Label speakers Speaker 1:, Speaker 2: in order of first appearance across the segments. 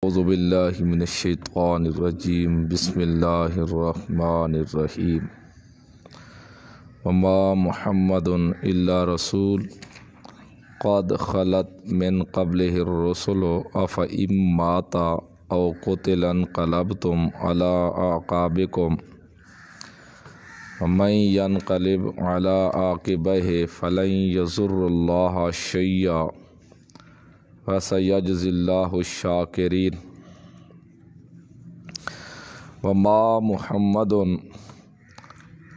Speaker 1: اعوذ باللہ من الشیطان الرجیم بسم اللہ الرحمن الرحیم وما محمد الا رسول قد خلت من قبلہ الرسل افإن مات او قتل انقلبتم علی اعقابکم ومن ينقلب على عاقبیہ فلن یضر اللہ شیئا وسيجزي اللہ الشاکرین وما محمد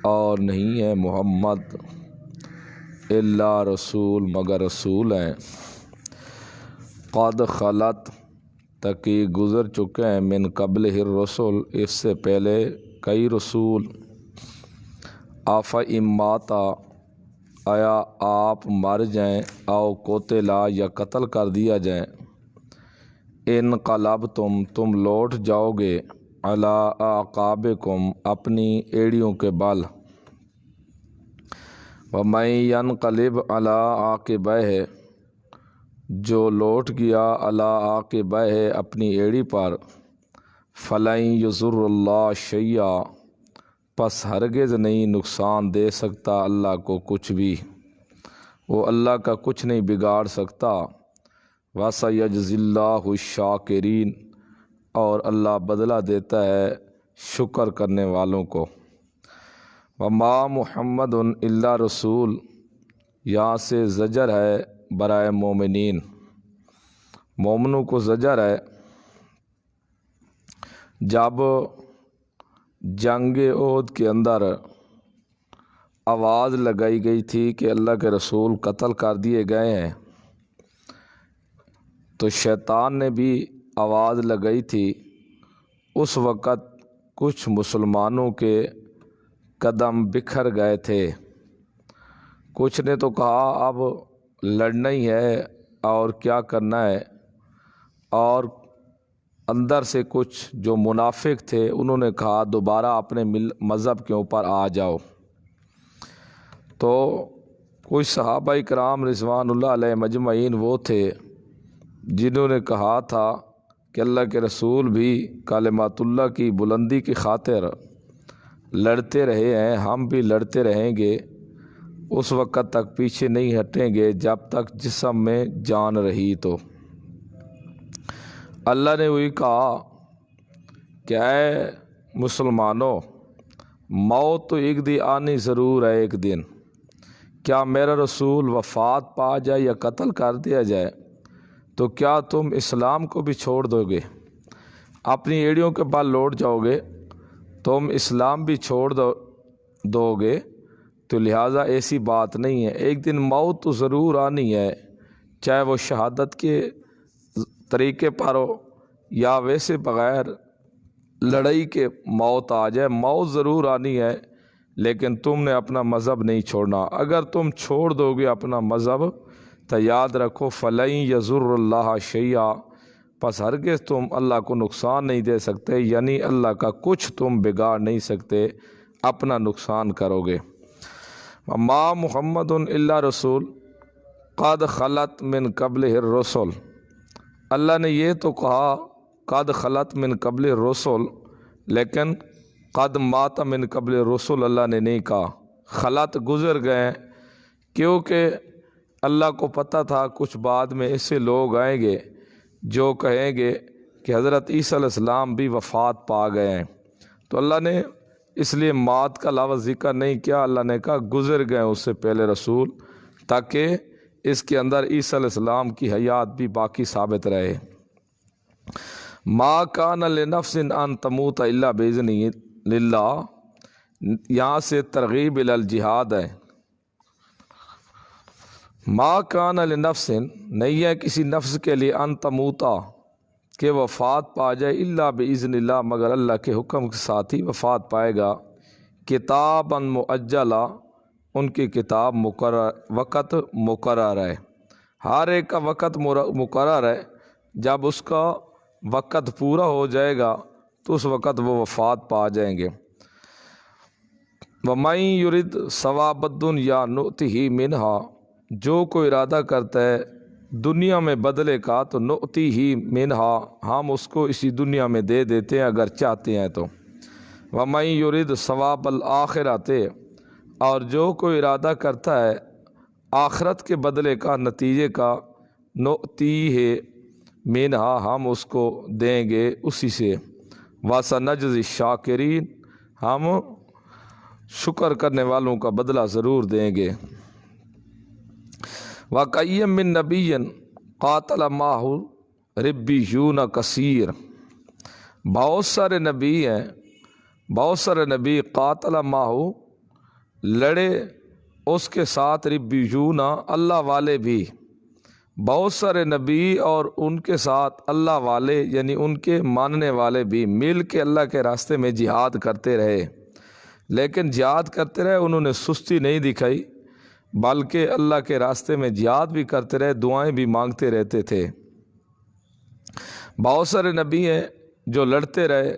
Speaker 1: اور نہیں ہے محمد الا رسول مگر رسول ہیں قد خلت تکی گزر چکے ہیں من قبلہ الرسل اس سے پہلے کئی رسول افإن مات آیا آپ مر جائیں او قتلا یا قتل کر دیا جائیں انقلبتم تم لوٹ جاؤ گے علی اعقابکم اپنی ایڑیوں کے بل ومن ینقلب علی عاقبیہ جو لوٹ گیا علی عاقبیہ اپنی ایڑی پر فلن یضر اللہ شیئا پس ہرگز نہیں نقصان دے سکتا اللہ کو کچھ بھی، وہ اللہ کا کچھ نہیں بگاڑ سکتا۔ وَسَيَجْزِي اللَّهُ الشَّاكِرِينَ اور اللہ بدلہ دیتا ہے شکر کرنے والوں کو۔ وَمَا مُحَمَّدٌ إِلَّا رسول یہاں سے زجر ہے برائے مومنین، مومنوں کو زجر ہے۔ جب جنگ احد کے اندر آواز لگائی گئی تھی کہ اللہ کے رسول قتل کر دیے گئے ہیں، تو شیطان نے بھی آواز لگائی تھی۔ اس وقت کچھ مسلمانوں کے قدم بکھر گئے تھے، کچھ نے تو کہا اب لڑنا ہی ہے اور کیا کرنا ہے، اور اندر سے کچھ جو منافق تھے انہوں نے کہا دوبارہ اپنے مذہب کے اوپر آ جاؤ۔ تو کچھ صحابہ کرام رضوان اللہ علیہ مجمعین وہ تھے جنہوں نے کہا تھا کہ اللہ کے رسول بھی کلمات اللہ کی بلندی کی خاطر لڑتے رہے ہیں، ہم بھی لڑتے رہیں گے، اس وقت تک پیچھے نہیں ہٹیں گے جب تک جسم میں جان رہی۔ تو اللہ نے وہی کہا کہ اے مسلمانوں، موت تو ایک دن آنی ضرور ہے، ایک دن کیا میرا رسول وفات پا جائے یا قتل کر دیا جائے تو کیا تم اسلام کو بھی چھوڑ دو گے؟ اپنی ایڑیوں کے بل لوٹ جاؤ گے؟ تم اسلام بھی چھوڑ دو گے؟ تو لہٰذا ایسی بات نہیں ہے، ایک دن موت تو ضرور آنی ہے، چاہے وہ شہادت کے طریقے پر ہو یا ویسے بغیر لڑائی کے موت آ جائے، موت ضرور آنی ہے، لیکن تم نے اپنا مذہب نہیں چھوڑنا۔ اگر تم چھوڑ دو گے اپنا مذہب تو یاد رکھو فلن یضر اللہ شیئا پس ہرگز تم اللہ کو نقصان نہیں دے سکتے، یعنی اللہ کا کچھ تم بگاڑ نہیں سکتے، اپنا نقصان کرو گے۔ وما محمد الا رسول قد خلت من قبلہ الرسل، اللہ نے یہ تو کہا قد خلت من قبل الرسل، لیکن قد مات من قبل الرسل اللہ نے نہیں کہا، خلت گزر گئے، کیونکہ اللہ کو پتہ تھا کچھ بعد میں ایسے لوگ آئیں گے جو کہیں گے کہ حضرت عیسیٰ علیہ السلام بھی وفات پا گئے ہیں، تو اللہ نے اس لیے مات کا لفظ ذکر نہیں کیا، اللہ نے کہا گزر گئے اس سے پہلے رسول، تاکہ اس کے اندر عیسیٰ علیہ السلام کی حیات بھی باقی ثابت رہے۔ ما کان لنفس ان تموت الا باذن اللہ، یہاں سے ترغیب الی الجہاد ہے۔ ما کان لنفس نہیں ہے کسی نفس کے لیے ان تموتا کہ وفات پا جائے الا باذن اللہ مگر اللہ کے حکم کے ساتھ ہی وفات پائے گا۔ کتابا مؤجلا ان کی کتاب مقرر، وقت مقرر ہے، ہر ایک کا وقت مقرر ہے، جب اس کا وقت پورا ہو جائے گا تو اس وقت وہ وفات پا جائیں گے۔ وَمَن يُرِدْ ثَوَابَ الدُّنْيَا نُؤْتِهِ مِنْهَا جو کوئی ارادہ کرتا ہے دنیا میں بدلے کا تو نؤتی ہی منہا ہم اس کو اسی دنیا میں دے دیتے ہیں اگر چاہتے ہیں تو۔ وَمَن يُرِدْ ثواب الآخرۃ اور جو کوئی ارادہ کرتا ہے آخرت کے بدلے کا نتیجے کا نؤتی ہے منہا ہم اس کو دیں گے اسی سے۔ وَسَنَجْزِي الشَّاكِرِينَ ہم شکر کرنے والوں کا بدلہ ضرور دیں گے۔ وَكَأَيٍّ مِّن نَبِيٍّ قَاتَلَ مَعَهُ رِبِّيُّونَ كَثِيرٌ بہت سارے نبی ہیں، بہت سارے نبی قاتل ماہو لڑے اس کے ساتھ ربیون اللہ والے بھی، بہت سارے نبی اور ان کے ساتھ اللہ والے یعنی ان کے ماننے والے بھی مل کے اللہ کے راستے میں جہاد کرتے رہے، لیکن جہاد کرتے رہے انہوں نے سستی نہیں دکھائی بلکہ اللہ کے راستے میں جہاد بھی کرتے رہے، دعائیں بھی مانگتے رہتے تھے۔ بہت سارے نبی ہیں جو لڑتے رہے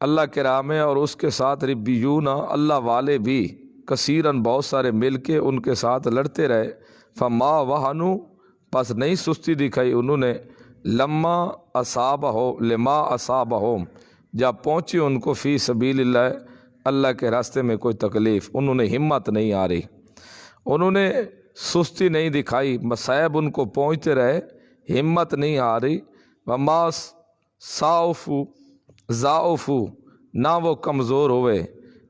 Speaker 1: اللہ کے راہ میں اور اس کے ساتھ ربیون اللہ والے بھی کثیراً بہت سارے مل کے ان کے ساتھ لڑتے رہے۔ فما وہنوا پس نہیں سستی دکھائی انہوں نے لما اصابہم جب پہنچی ان کو فی سبیل اللہ اللہ کے راستے میں کوئی تکلیف، انہوں نے ہمت نہیں آ رہی، انہوں نے سستی نہیں دکھائی، مصائب ان کو پہنچتے رہے، ہمت نہیں آ رہی۔ وما ضعفوا نہ وہ کمزور ہوئے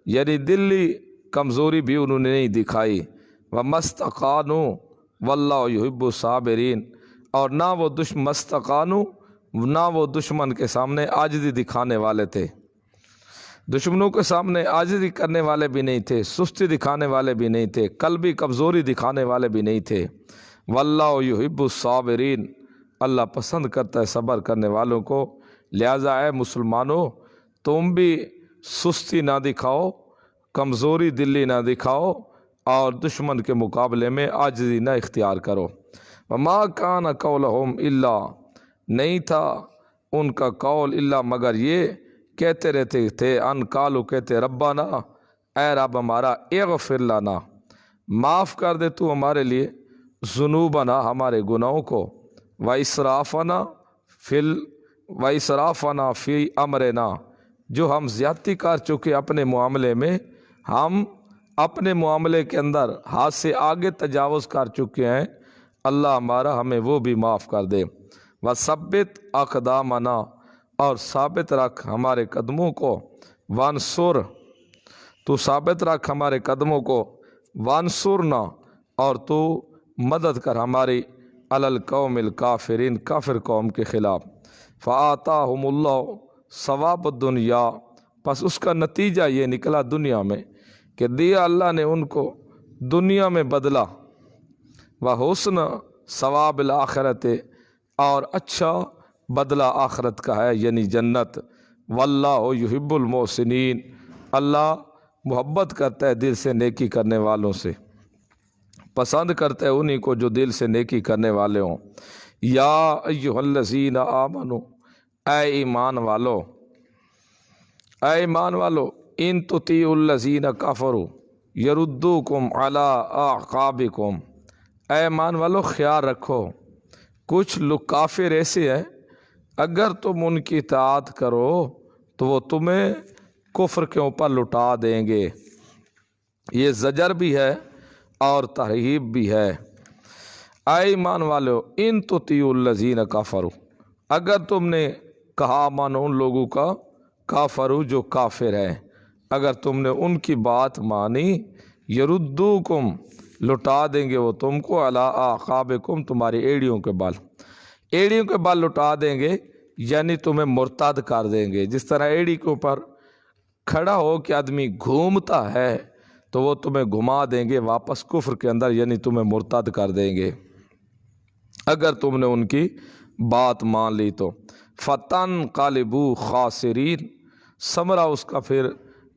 Speaker 1: یعنی دلی کمزوری بھی انہوں نے نہیں دکھائی۔ ومستقانوا واللہ یحب الصابرین اور نہ وہ دشمن کے سامنے عاجزی دکھانے والے تھے، دشمنوں کے سامنے عاجزی کرنے والے بھی نہیں تھے، سستی دکھانے والے بھی نہیں تھے، قلبی کمزوری دکھانے والے بھی نہیں تھے۔ واللہ یحب الصابرین اللہ پسند کرتا ہے صبر کرنے والوں کو، لہٰذا اے مسلمانوں تم بھی سستی نہ دکھاؤ، کمزوری دلی نہ دکھاؤ اور دشمن کے مقابلے میں عاجزی نہ اختیار کرو۔ وما کان قولہم الا نہیں تھا ان کا قول الا مگر یہ کہتے رہتے تھے ان قالوا کہتے ربنا اے رب ہمارا اغفر لنا معاف کر دے تو ہمارے لیے ذنوبنا ہمارے گناہوں کو وَإِسْرَافَنَا فِي أَمْرِنَا جو ہم زیادتی کر چکے اپنے معاملے میں، ہم اپنے معاملے کے اندر حد سے آگے تجاوز کر چکے ہیں، اللہ ہمارا ہمیں وہ بھی معاف کر دے۔ وَثَبِّتْ أَقْدَامَنَا اور ثابت رکھ ہمارے قدموں کو، وانصر تو ثابت رکھ ہمارے قدموں کو، وانصرنا اور تو مدد کر ہماری علی القوم الکافرین کافر قوم کے خلاف۔ فآتاہم اللہ ثواب الدنیا پس اس کا نتیجہ یہ نکلا دنیا میں کہ دیا اللہ نے ان کو دنیا میں بدلہ، وحسن ثواب الآخرت اور اچھا بدلہ آخرت کا ہے یعنی جنت۔ واللہ یحب المحسنین اللہ محبت کرتا ہے دل سے نیکی کرنے والوں سے، پسند کرتا ہے انہی کو جو دل سے نیکی کرنے والے ہوں۔ یا ایھا الذین آمنوا اے ایمان والو، اے ایمان والو ان تطیعوا الذین کفروا یردوکم علی اعقابکم اے ایمان والو خیال رکھو کچھ لوگ کافر ایسے ہیں اگر تم ان کی اطاعت کرو تو وہ تمہیں کفر کے اوپر لٹا دیں گے۔ یہ زجر بھی ہے اور ترغیب بھی ہے۔ اے ایمان والو ان تطیعوا الذین کفروا اگر تم نے کہا مانو ان لوگوں کا کافروا جو کافر ہیں، اگر تم نے ان کی بات مانی یردوکم لٹا دیں گے وہ تم کو علی اعقابکم تمہاری ایڑیوں کے بال، ایڑیوں کے بال لٹا دیں گے یعنی تمہیں مرتد کر دیں گے۔ جس طرح ایڑی کے اوپر کھڑا ہو کہ آدمی گھومتا ہے تو وہ تمہیں گھما دیں گے واپس کفر کے اندر یعنی تمہیں مرتد کر دیں گے اگر تم نے ان کی بات مان لی تو۔ فَتَنْقَلِبُوا خَاسِرِينَ ثمرہ اس کا پھر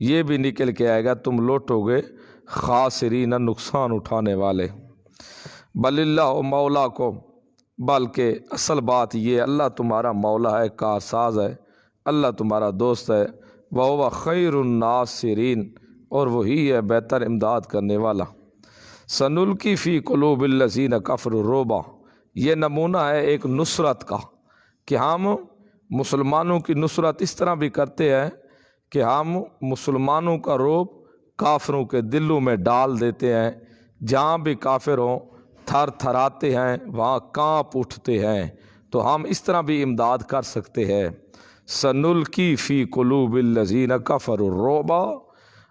Speaker 1: یہ بھی نکل کے آئے گا تم لوٹو گے خاسرین نقصان اٹھانے والے۔ بل اللہ مولاکم بلکہ اصل بات یہ اللہ تمہارا مولا ہے، کارساز ہے، اللہ تمہارا دوست ہے۔ وَهُوَ خَيْرُ النَّاصِرِينَ اور وہی ہے بہتر امداد کرنے والا۔ سَنُلْقِي فِي قُلُوبِ الَّذِينَ كَفَرُوا الرُّعْبَ یہ نمونہ ہے ایک نصرت کا کہ ہم مسلمانوں کی نصرت اس طرح بھی کرتے ہیں کہ ہم مسلمانوں کا رعب کافروں کے دلوں میں ڈال دیتے ہیں، جہاں بھی کافر ہوں تھر تھراتے ہیں، وہاں کانپ اٹھتے ہیں، تو ہم اس طرح بھی امداد کر سکتے ہیں۔ سنلقی فی قلوب الذین کفروا الرعب،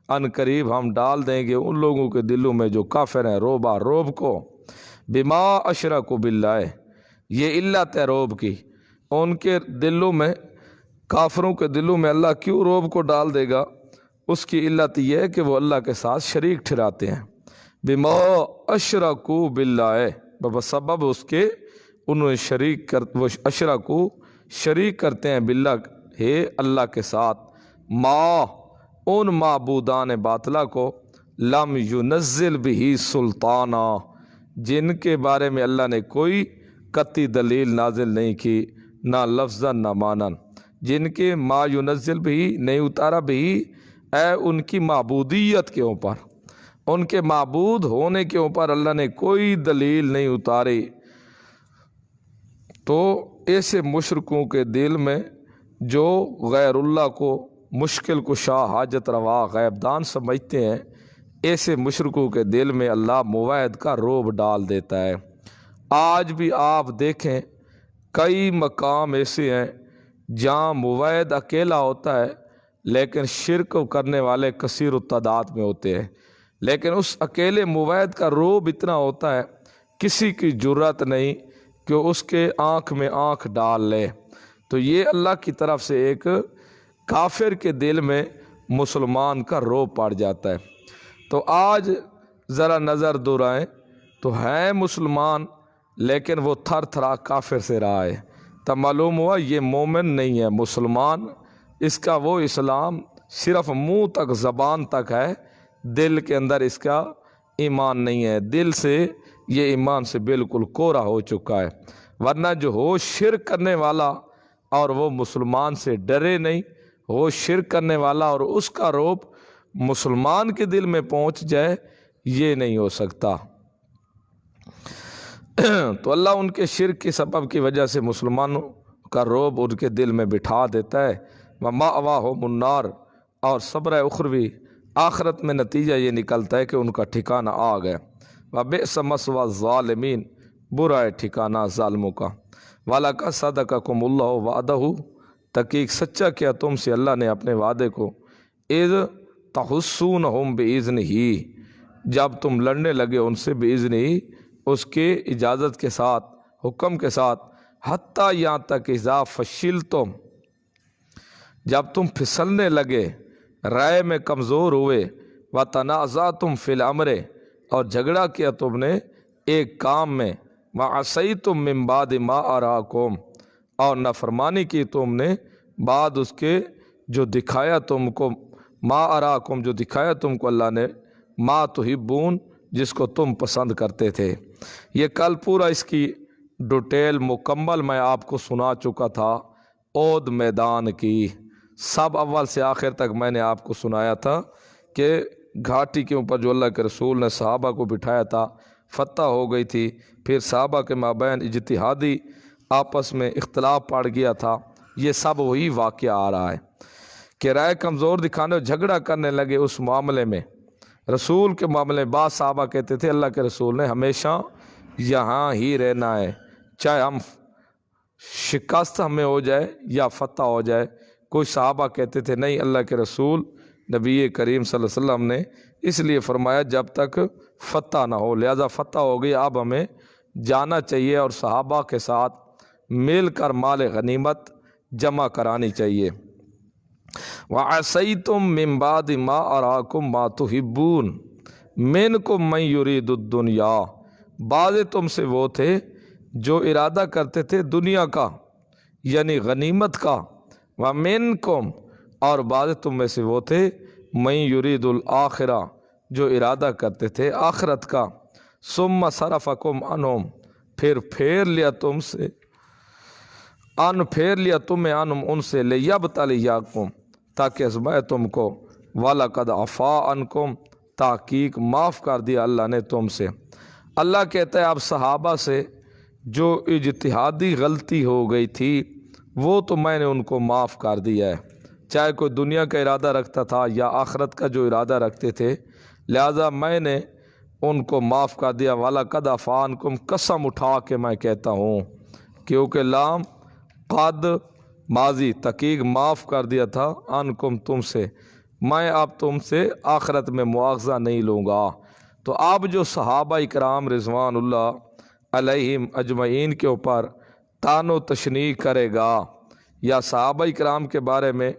Speaker 1: ان قریب ہم ڈال دیں گے ان لوگوں کے دلوں میں جو کافر ہیں رعب کو، بما اشرکوا باللہ، یہ علت ہے رعب کی، ان کے دلوں میں، کافروں کے دلوں میں اللہ کیوں رعب کو ڈال دے گا؟ اس کی علت یہ ہے کہ وہ اللہ کے ساتھ شریک ٹھہراتے ہیں۔ بما اشرکوا باللہ، بسبب اس کے انہوں نے وہ اشرکوا شریک کرتے ہیں باللہ ہے اللہ کے ساتھ، ما ان معبودان باطلہ کو، لم ینزل بہ سلطانہ، جن کے بارے میں اللہ نے کوئی قطعی دلیل نازل نہیں کی، نہ لفظاً نہ معناً، جن کے ما ینزل بھی نہیں اتارا بھی اے ان کی معبودیت کے اوپر، ان کے معبود ہونے کے اوپر اللہ نے کوئی دلیل نہیں اتاری۔ تو ایسے مشرکوں کے دل میں جو غیر اللہ کو مشکل کشا، حاجت روا، غیب دان سمجھتے ہیں، ایسے مشرکوں کے دل میں اللہ موعد کا رعب ڈال دیتا ہے۔ آج بھی آپ دیکھیں کئی مقام ایسے ہیں جہاں موعد اکیلا ہوتا ہے لیکن شرک کرنے والے کثیر التعداد میں ہوتے ہیں، لیکن اس اکیلے موعد کا رعب اتنا ہوتا ہے کسی کی جرات نہیں کہ اس کے آنکھ میں آنکھ ڈال لے۔ تو یہ اللہ کی طرف سے ایک کافر کے دل میں مسلمان کا رعب پڑ جاتا ہے۔ تو آج ذرا نظر دورائیں تو ہے مسلمان لیکن وہ تھر تھرا کافر سے رہا ہے، تب معلوم ہوا یہ مومن نہیں ہے، مسلمان، اس کا وہ اسلام صرف منہ تک، زبان تک ہے، دل کے اندر اس کا ایمان نہیں ہے، دل سے یہ ایمان سے بالکل کوڑا ہو چکا ہے۔ ورنہ جو ہو شرک کرنے والا اور وہ مسلمان سے ڈرے نہیں، ہو شرک کرنے والا اور اس کا رعب مسلمان کے دل میں پہنچ جائے، یہ نہیں ہو سکتا۔ تو اللہ ان کے شرک کے سبب کی وجہ سے مسلمانوں کا رعب ان کے دل میں بٹھا دیتا ہے۔ وَمَأْوَاهُمُ النَّارُ، اور صبر اخروی، آخرت میں نتیجہ یہ نکلتا ہے کہ ان کا ٹھکانہ آ گیا۔ وَبِئْسَ مَثْوَى الظَّالِمِينَ، برا ہے ٹھکانہ ظالموں کا۔ وَلَقَدْ صَدَقَكُمُ اللَّهُ وَعْدَهُ، تحقیق سچا کیا تم سے اللہ نے اپنے وعدے کو، اِذْ تَحُسُّونَهُمْ بِإِذْنِهِ، جب تم لڑنے لگے ان سے بِإِذْنِهِ، اس کے اجازت کے ساتھ، حکم کے ساتھ، حتیٰ یہاں تک اذا فشلتم، جب تم پھسلنے لگے، رائے میں کمزور ہوئے، وتنازعتم فی الامر، اور جھگڑا کیا تم نے ایک کام میں، وعصیتم من بعد ما اراکم، اور نافرمانی کی تم نے بعد اس کے جو دکھایا تم کو، ما اراکم، جو دکھایا تم کو اللہ نے، ما تحبون، جس کو تم پسند کرتے تھے۔ یہ کل پورا اس کی ڈیٹیل مکمل میں آپ کو سنا چکا تھا، اود میدان کی، سب اول سے آخر تک میں نے آپ کو سنایا تھا کہ گھاٹی کے اوپر جو اللہ کے رسول نے صحابہ کو بٹھایا تھا، فتح ہو گئی تھی، پھر صحابہ کے مابین اجتہادی آپس میں اختلاف پڑ گیا تھا، یہ سب وہی واقعہ آ رہا ہے کہ رائے کمزور دکھانے اور جھگڑا کرنے لگے اس معاملے میں، رسول کے معاملے میں۔ بعض صحابہ کہتے تھے اللہ کے رسول نے ہمیشہ یہاں ہی رہنا ہے، چاہے ہم شکست ہمیں ہو جائے یا فتح ہو جائے۔ کوئی صحابہ کہتے تھے نہیں، اللہ کے رسول نبی کریم صلی اللہ علیہ وسلم نے اس لیے فرمایا جب تک فتح نہ ہو، لہذا فتح ہو گئی، اب ہمیں جانا چاہیے اور صحابہ کے ساتھ مل کر مال غنیمت جمع کرانی چاہیے۔ وَعَصَيْتُم مِّن بَعْدِ مَا أَرَاكُم مَّا تُحِبُّونَ مِنكُم مَّن يُرِيدُ الدُّنْيَا، بعض تم سے وہ تھے جو ارادہ کرتے تھے دنیا کا یعنی غنیمت کا، وَمِنكُم، اور بعض تم میں سے وہ تھے مَن يُرِيدُ الْآخِرَةَ، جو ارادہ کرتے تھے آخرت کا، ثُمَّ صَرَفَكُمْ عَنْهُمْ، پھر پھیر لیا تم سے، پھیر لیا تمہیں عنہم ان سے، لیبتلیاکم، تاکہ آزمائے تم کو، وَلَقَدْ عَفَا عَنْکُمْ، تحقیق معاف کر دیا اللہ نے تم سے۔ اللہ کہتا ہے اب صحابہ سے جو اجتہادی غلطی ہو گئی تھی وہ تو میں نے ان کو معاف کر دیا ہے، چاہے کوئی دنیا کا ارادہ رکھتا تھا یا آخرت کا جو ارادہ رکھتے تھے، لہذا میں نے ان کو معاف کر دیا۔ وَلَقَدْ عَفَا عَنْکُمْ، قسم اٹھا کے میں کہتا ہوں، کیونکہ لام قد ماضی تحقیق معاف کر دیا تھا، عنکم تم سے، میں اب تم سے آخرت میں مواخذہ نہیں لوں گا۔ تو اب جو صحابہ اکرام رضوان اللہ علیہم اجمعین کے اوپر طعن و تشنیع کرے گا یا صحابہ اکرام کے بارے میں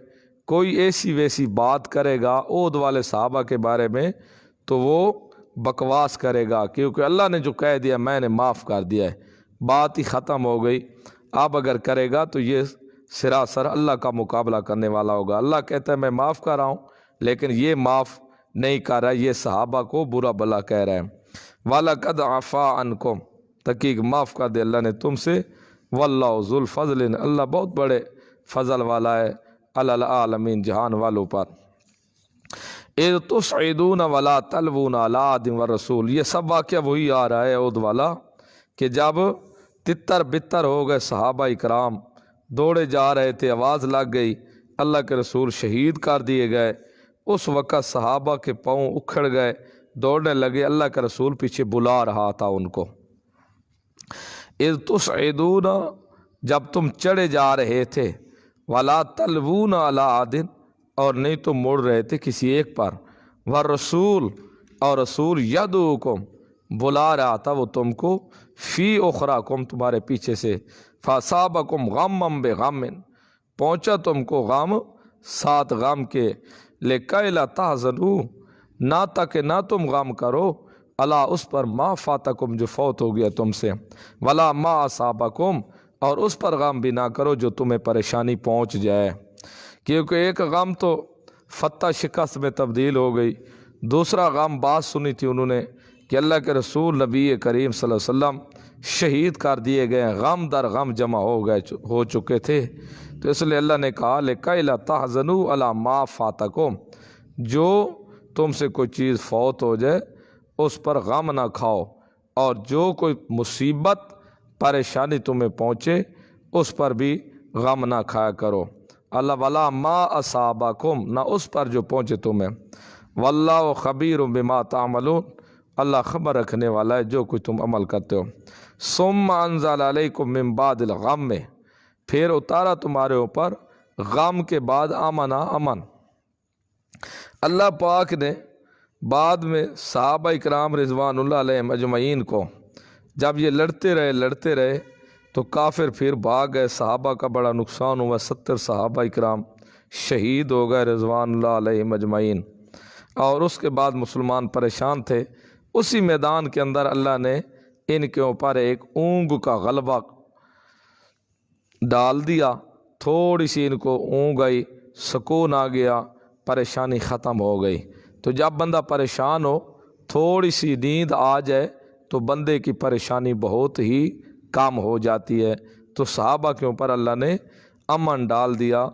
Speaker 1: کوئی ایسی ویسی بات کرے گا عہد والے صحابہ کے بارے میں، تو وہ بکواس کرے گا، کیونکہ اللہ نے جو کہہ دیا میں نے معاف کر دیا ہے، بات ہی ختم ہو گئی۔ اب اگر کرے گا تو یہ سراسر اللہ کا مقابلہ کرنے والا ہوگا۔ اللہ کہتا ہے میں معاف کر رہا ہوں، لیکن یہ معاف نہیں کر رہا، یہ صحابہ کو برا بلا کہہ رہا ہے۔ وَلَقَدْ عَفَا عَنْکُمْ، تحقیق معاف کر دے اللہ نے تم سے، وَاللَّهُ ذُو الْفَضْلِ، اللہ بہت بڑے فضل والا ہے، علی العالمین، جہان والوں پر۔ اِذْ تُصْعِدُونَ وَلَا تَلْوُونَ عَلَىٰ أَحَدٍ وَالرَّسُولُ، یہ سب واقعہ وہی آ رہا ہے عہد والا، کہ جب تتر بتر ہو گئے صحابہ اکرام، دوڑے جا رہے تھے، آواز لگ گئی، اللہ کے رسول شہید کر دیے گئے، اس وقت صحابہ کے پاؤں اکھڑ گئے، دوڑنے لگے، اللہ کے رسول پیچھے بلا رہا تھا ان کو۔ اِذْ تُصْعِدُونَ، جب تم چڑھے جا رہے تھے، وَلَا تَلْوُونَ عَلَىٰ أَحَدٍ، اور نہیں تم مڑ رہے تھے کسی ایک پر، وَالرَّسُولُ، اور رسول يَدْعُوكُمْ، بلا رہا تھا وہ تم کو، فی اخراکم، تمہارے پیچھے سے، فَأَصَابَكُمْ غَمًّا بِغَمٍّ، پہنچا تم کو غم ساتھ غم کے، لِكَيْ لَا تَحْزَنُوا، نہ تاکہ نہ تم غم کرو، اللہ اس پر ما فاتکم، جو فوت ہو گیا تم سے، ولا ما اصابکم، اور اس پر غم بھی نہ کرو جو تمہیں پریشانی پہنچ جائے، کیونکہ ایک غم تو فتح شکست میں تبدیل ہو گئی، دوسرا غم بات سنی تھی انہوں نے کہ اللہ کے رسول نبی کریم صلی اللہ علیہ وسلم شہید کر دیے گئے، غم در غم جمع ہو چکے تھے، تو اس لیے اللہ نے کہا لِكَيْ لَا تَحْزَنُوا عَلَىٰ مَا فَاتَكُمْ، جو تم سے کوئی چیز فوت ہو جائے اس پر غم نہ کھاؤ، اور جو کوئی مصیبت پریشانی تمہیں پہنچے اس پر بھی غم نہ کھایا کرو، اللہ وَلَا مَا أَصَابَكُمْ، نہ اس پر جو پہنچے تمہیں، وَاللَّهُ خَبِيرٌ بِمَا تَعْمَلُونَ، اللہ خبر رکھنے والا ہے جو کچھ تم عمل کرتے ہو۔ ثُمَّ أَنزَلَ عَلَيْكُم مِّن بَعْدِ الْغَمِّ، پھر اتارا تمہارے اوپر غم کے بعد امن۔ اللہ پاک نے بعد میں صحابہ اکرام رضوان اللہ علیہم اجمعین کو جب یہ لڑتے رہے تو کافر پھر بھاگ گئے، صحابہ کا بڑا نقصان ہوا، 70 صحابہ اکرام شہید ہو گئے رضوان اللہ علیہم اجمعین، اور اس کے بعد مسلمان پریشان تھے۔ اسی میدان کے اندر اللہ نے ان کے اوپر ایک اونگ کا غلبہ ڈال دیا، تھوڑی سی ان کو اونگ آئی، سکون آ گیا، پریشانی ختم ہو گئی۔ تو جب بندہ پریشان ہو، تھوڑی سی نیند آ جائے تو بندے کی پریشانی بہت ہی کم ہو جاتی ہے۔ تو صحابہ کے اوپر اللہ نے امن ڈال دیا،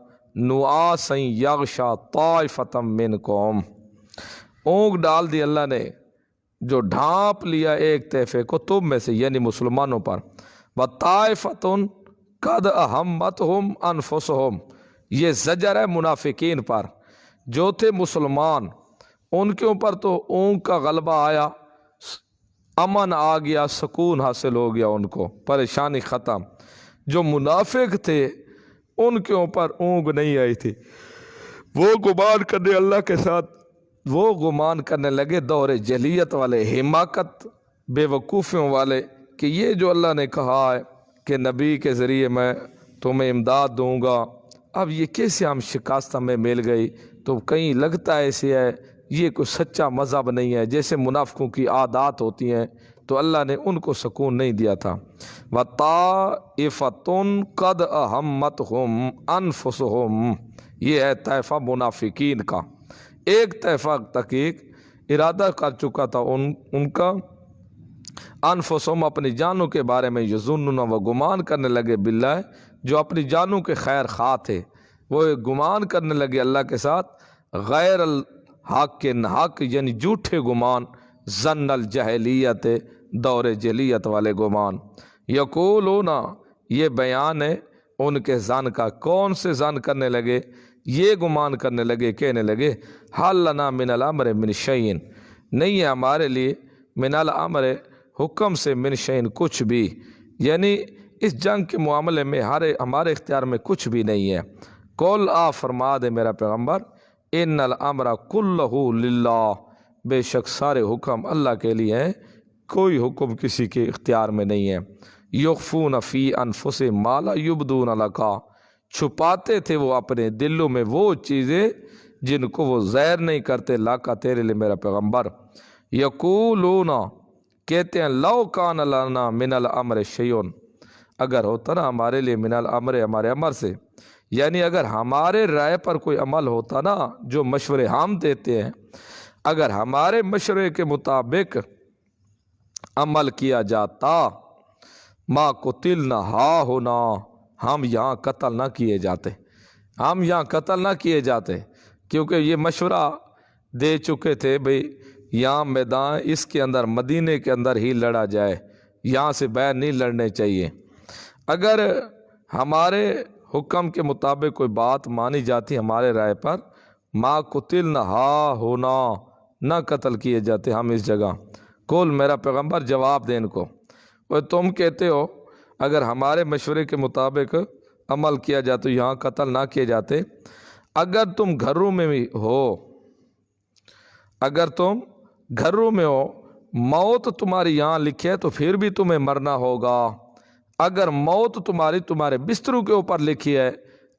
Speaker 1: نعاسا یغشا طائفۃ منکم، اونگ ڈال دی اللہ نے جو ڈھانپ لیا ایک طائفے کو تم میں سے، یعنی مسلمانوں پر، وطائفۃ قد اہمتہم انفسہم، یہ زجر ہے منافقین پر، جو تھے مسلمان ان کے اوپر تو اونگ کا غلبہ آیا، امن آ گیا، سکون حاصل ہو گیا، ان کو پریشانی ختم۔ جو منافق تھے ان کے اوپر اونگ نہیں آئی تھی، وہ گمان کرنے اللہ کے ساتھ، وہ گمان کرنے لگے دور جہلیت والے، حماقت بے وقوفیوں والے، کہ یہ جو اللہ نے کہا ہے کہ نبی کے ذریعے میں تمہیں امداد دوں گا، اب یہ کیسے ہم شکست ہمیں مل گئی؟ تو کہیں لگتا ہے ایسے ہے یہ کوئی سچا مذہب نہیں ہے، جیسے منافقوں کی عادات ہوتی ہیں، تو اللہ نے ان کو سکون نہیں دیا تھا۔ وَطَائِفَةٌ قَدْ أَهَمَّتْهُمْ أَنفُسُهُمْ، یہ ہے طائفہ منافقین کا، ایک طائفہ تحقیق ارادہ کر چکا تھا ان کا، انفسہم، اپنی جانوں کے بارے میں، یظنون، وہ گمان کرنے لگے، باللہ، جو اپنی جانوں کے خیر خواہ تھے، وہ گمان کرنے لگے اللہ کے ساتھ، غیر الحق کے حق، یعنی جھوٹے گمان، ظن الجہلیت، دور جہلیت والے گمان، یقولون، یہ بیان ہے ان کے ظن کا۔ کون سے ظن کرنے لگے؟ یہ گمان کرنے لگے، کہنے لگے حل لنا من الامر من شیء، نہیں ہے ہمارے لیے من الامر حکم سے من شیء کچھ بھی، یعنی اس جنگ کے معاملے میں ہمارے اختیار میں کچھ بھی نہیں ہے۔ قل، آ فرما دے میرا پیغمبر، ان الامر کلہ للہ، بے شک سارے حکم اللہ کے لیے ہیں، کوئی حکم کسی کے اختیار میں نہیں ہے۔ یخفون فی انفسہم ما لا یبدون لک، چھپاتے تھے وہ اپنے دلوں میں وہ چیزیں جن کو وہ ظاہر نہیں کرتے لاکا تیرے لیے میرا پیغمبر۔ یقولون، کہتے ہیں لو کان لنا من الامر شیء، اگر ہوتا نا ہمارے لیے من الامر ہمارے امر سے، یعنی اگر ہمارے رائے پر کوئی عمل ہوتا نا، جو مشورے ہم دیتے ہیں، اگر ہمارے مشورے کے مطابق عمل کیا جاتا، ما قتلنا ہا ہونا، ہم یہاں قتل نہ کیے جاتے، ہم یہاں قتل نہ کیے جاتے، کیونکہ یہ مشورہ دے چکے تھے بھئی یہاں میدان اس کے اندر مدینے کے اندر ہی لڑا جائے، یہاں سے باہر نہیں لڑنے چاہیے۔ اگر ہمارے حکم کے مطابق کوئی بات مانی جاتی ہمارے رائے پر، ما قتلنا ہا ہونا، نہ قتل کیے جاتے ہم اس جگہ۔ قل، میرا پیغمبر جواب دے ان کو، وہ تم کہتے ہو اگر ہمارے مشورے کے مطابق عمل کیا جاتا یہاں قتل نہ کیے جاتے، اگر تم گھروں میں بھی ہو، اگر تم گھروں میں ہو، موت تمہاری یہاں لکھی ہے تو پھر بھی تمہیں مرنا ہوگا، اگر موت تمہارے بستروں کے اوپر لکھی ہے،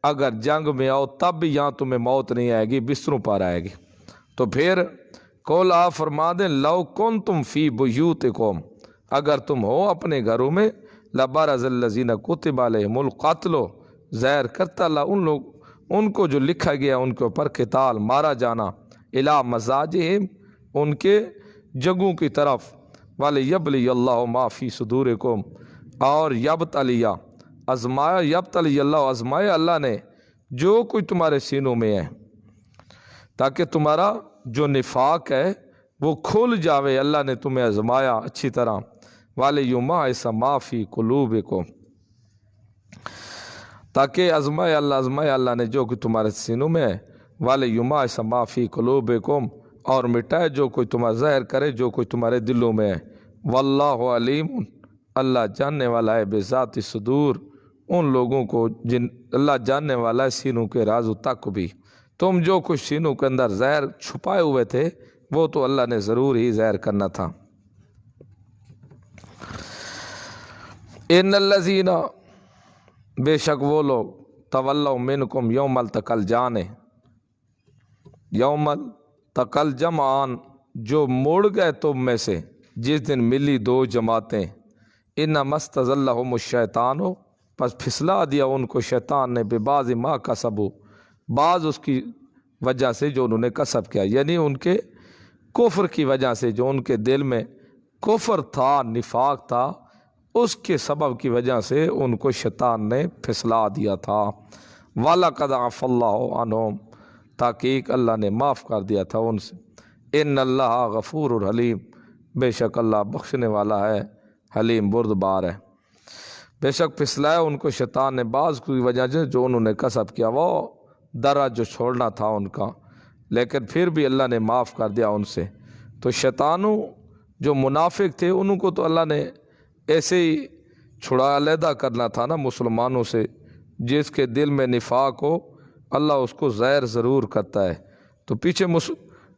Speaker 1: اگر جنگ میں آؤ تب بھی یہاں تمہیں موت نہیں آئے گی، بستروں پر آئے گی۔ تو پھر قول آپ فرما دیں لو کنتم فی بیوتکم، اگر تم ہو اپنے گھروں میں، لبرز الذین کتب علیہم القتل، ظاہر کرتا اللہ ان کو جو لکھا گیا ان کے اوپر قتال، مارا جانا، الی مضاجعہم، ان کے جگہوں کی طرف، ولیبلی اللہ ما فی صدورکم، اور یبتلی، آزمایا، یبتلی اللہ، آزمایا اللہ نے جو کچھ تمہارے سینوں میں ہے، تاکہ تمہارا جو نفاق ہے وہ کھل جاوے، اللہ نے تمہیں آزمایا اچھی طرح، وَلِيُمَحِصَ مَا فِي قُلُوبِكُمْ، تاکہ آزمایا اللہ نے جو کچھ تمہارے سینوں میں ہے، وَلِيُمَحِصَ مَا فِي قُلُوبِكُمْ، اور مٹائے جو کوئی تمہارا ظاہر کرے جو کوئی تمہارے دلوں میں ہے، وَاللَّهُ عَلِيمٌ، اللہ جاننے والا ہے، بذات صدور، ان لوگوں کو جن اللہ جاننے والا ہے سینوں کے راز تک بھی، تم جو کچھ سینوں کے اندر ظاہر چھپائے ہوئے تھے وہ تو اللہ نے ضرور ہی ظاہر کرنا تھا۔ ان الذین، بے شک وہ لوگ، تولوا منکم یوم التقی الجمعان، یوم التقی الجمعان، جو مڑ گئے تم میں سے جس دن ملی دو جماعتیں، انما استزلهم الشیطان، پس پھسلا دیا ان کو شیطان نے، ببعض ما کسبوا، بعض اس کی وجہ سے جو انہوں نے کسب کیا، یعنی ان کے کفر کی وجہ سے، جو ان کے دل میں کفر تھا، نفاق تھا، اس کے سبب کی وجہ سے ان کو شیطان نے پھسلا دیا تھا۔ وَلَقَدْ عَفَا اللَّهُ عَنْهُمْ، تحقیق اللہ نے معاف کر دیا تھا ان سے۔ ان اللہ غفور حلیم، بے شک اللہ بخشنے والا ہے، حلیم بردبار ہے۔ بے شک پھسلایا ان کو شیطان نے بعض کی وجہ سے جو انہوں نے کسب کیا، وہ درہ جو چھوڑنا تھا ان کا، لیکن پھر بھی اللہ نے معاف کر دیا ان سے۔ تو شیطانوں جو منافق تھے انہوں کو تو اللہ نے ایسے ہی چھڑا علیحدہ کرنا تھا نا مسلمانوں سے، جس کے دل میں نفاق ہو اللہ اس کو ظاہر ضرور کرتا ہے۔ تو پیچھے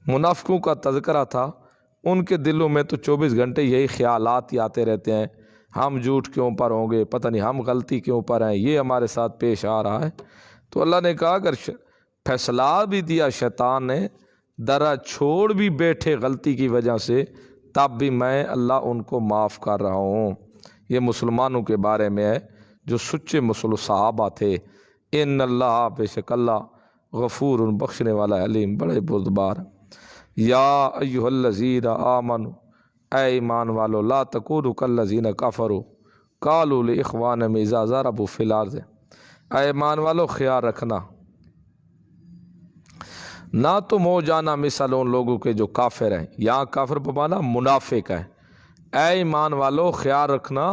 Speaker 1: منافقوں کا تذکرہ تھا، ان کے دلوں میں تو 24 گھنٹے یہی خیالات ہی آتے رہتے ہیں، ہم جھوٹ کیوں پر ہوں گے، پتہ نہیں ہم غلطی کیوں پر ہیں، یہ ہمارے ساتھ پیش آ رہا ہے۔ تو اللہ نے کہا اگر فیصلہ بھی دیا شیطان نے، درہ چھوڑ بھی بیٹھے غلطی کی وجہ سے، تب بھی میں اللہ ان کو معاف کر رہا ہوں۔ یہ مسلمانوں کے بارے میں ہے جو سچے صحابہ تھے۔ ان اللہ، بے شک اللہ، غفور، بخشنے والا، علیم، بڑے بردبار۔ یا ایھا الذین آمنوا، اے ایمان والو، لا تکونوا کالذین کفروا قالوا لاخوانہم اذا ضربوا فی الارض، اے ایمان والو خیال رکھنا، نہ تم ہو جانا مثل ان لوگوں کے جو کافر ہیں، یہاں کافر بمانا منافق ہے۔ اے ایمان والو خیال رکھنا،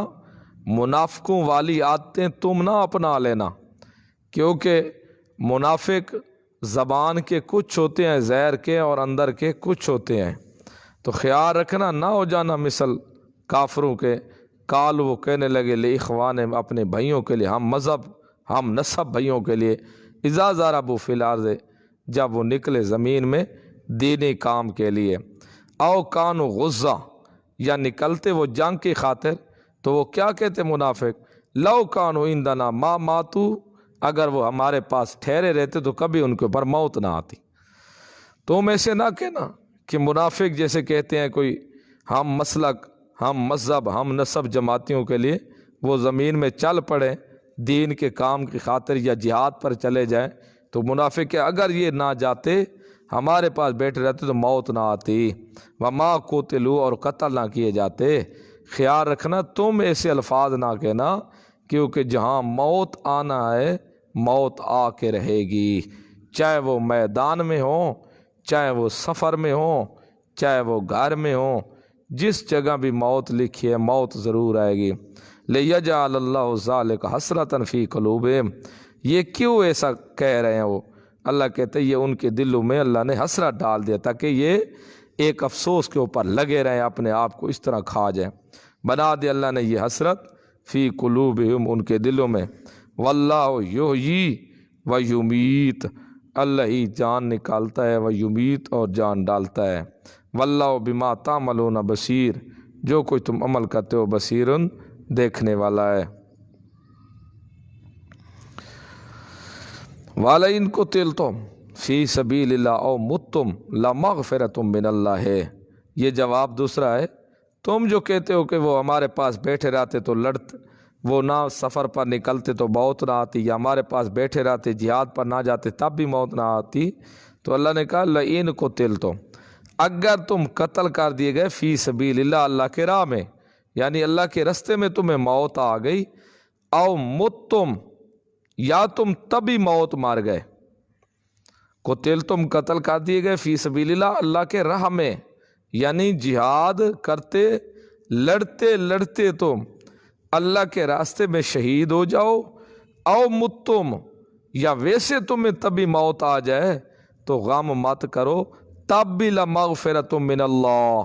Speaker 1: منافقوں والی عادتیں تم نہ اپنا لینا، کیونکہ منافق زبان کے کچھ ہوتے ہیں زہر کے اور اندر کے کچھ ہوتے ہیں، تو خیال رکھنا نہ ہو جانا مثل کافروں کے۔ کال وہ کہنے لگے لے اخوان، اپنے بھائیوں کے لیے، ہم مذہب ہم نسب بھائیوں کے لیے، اذا ضربوا فی الارض، جب وہ نکلے زمین میں دینی کام کے لیے، او کانوا غزہ، یا نکلتے وہ جنگ کی خاطر، تو وہ کیا کہتے منافق، لو کانوا عندنا ما ماتوا، اگر وہ ہمارے پاس ٹھہرے رہتے تو کبھی ان کے اوپر موت نہ آتی۔ تم ایسے نہ کہنا کہ منافق جیسے کہتے ہیں کوئی ہم مسلک، ہم مذہب، ہم نسب جماعتیوں کے لیے وہ زمین میں چل پڑے دین کے کام کی خاطر یا جہاد پر چلے جائیں، تو منافق کہ اگر یہ نہ جاتے ہمارے پاس بیٹھے رہتے تو موت نہ آتی، وما قتلوا، اور قتل نہ کیے جاتے۔ خیال رکھنا تم ایسے الفاظ نہ کہنا، کیونکہ جہاں موت آنا ہے موت آ کے رہے گی، چاہے وہ میدان میں ہوں، چاہے وہ سفر میں ہوں، چاہے وہ گھر میں ہوں، جس جگہ بھی موت لکھی ہے موت ضرور آئے گی۔ لِيَجْعَلَ اللَّهُ ذَلِكَ حَسْرَةً فِي قُلُوبِهِمْ، یہ کیوں ایسا کہہ رہے ہیں وہ؟ اللہ کہتے ہیں یہ ان کے دلوں میں اللہ نے حسرت ڈال دیا تاکہ یہ ایک افسوس کے اوپر لگے رہیں، اپنے آپ کو اس طرح کھا جائیں، بنا دے اللہ نے یہ حسرت فی قلوبہم، ان کے دلوں میں۔ واللہ یحیی و یمیت، اللہ ہی جان نکالتا ہے، و یمیت، اور جان ڈالتا ہے۔ واللہ بما تعملون بصیر، جو کچھ تم عمل کرتے ہو بصیرن، دیکھنے والا ہے۔ وَلَئِن قُتِلْتُمْ فِي سَبِيلِ اللَّهِ أَوْ مُتُّمْ لَمَغْفِرَةٌ مِّنَ اللَّهِ ہے، یہ جواب دوسرا ہے۔ تم جو کہتے ہو کہ وہ ہمارے پاس بیٹھے رہتے تو لڑتے، وہ نہ سفر پر نکلتے تو موت نہ آتی، یا ہمارے پاس بیٹھے رہتے جہاد پر نہ جاتے تب بھی موت نہ آتی، تو اللہ نے کہا لَئِن قُتِلْتُمْ، اگر تم قتل کر دیے گئے فی سبیل اللہ، اللہ کے راہ میں، یعنی اللہ کے رستے میں تمہیں موت آ گئی، او متم، یا تم تبھی موت مار گئے، قتل تم قتل کر دیے گئے فی سبیل اللہ، اللہ کے راہ میں، یعنی جہاد کرتے لڑتے لڑتے تم اللہ کے راستے میں شہید ہو جاؤ، او متم، یا ویسے تمہیں تبھی موت آ جائے تو غم مت کرو، تب بھی لمغفرۃ من اللہ،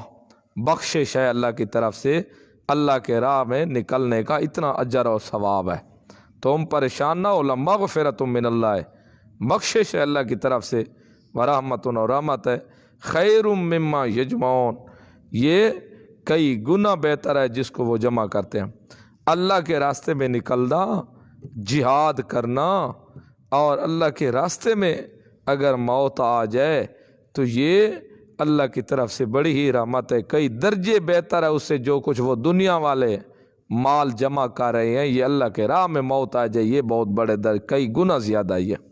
Speaker 1: بخشش ہے اللہ کی طرف سے، اللہ کے راہ میں نکلنے کا اتنا اجر اور ثواب ہے، تم پریشان نہ ہو، لمغفرۃ من اللہ، بخشش ہے اللہ کی طرف سے، ورحمت، اور رحمت ہے، خیر مما یجمعون، یہ کئی گنا بہتر ہے جس کو وہ جمع کرتے ہیں۔ اللہ کے راستے میں نکلنا، جہاد کرنا، اور اللہ کے راستے میں اگر موت آ جائے تو یہ اللہ کی طرف سے بڑی ہی رحمت ہے، کئی درجے بہتر ہے اس سے جو کچھ وہ دنیا والے مال جمع کر رہے ہیں، یہ اللہ کے راہ میں موت آ جائے یہ بہت بڑے کئی گنا زیادہ ہے۔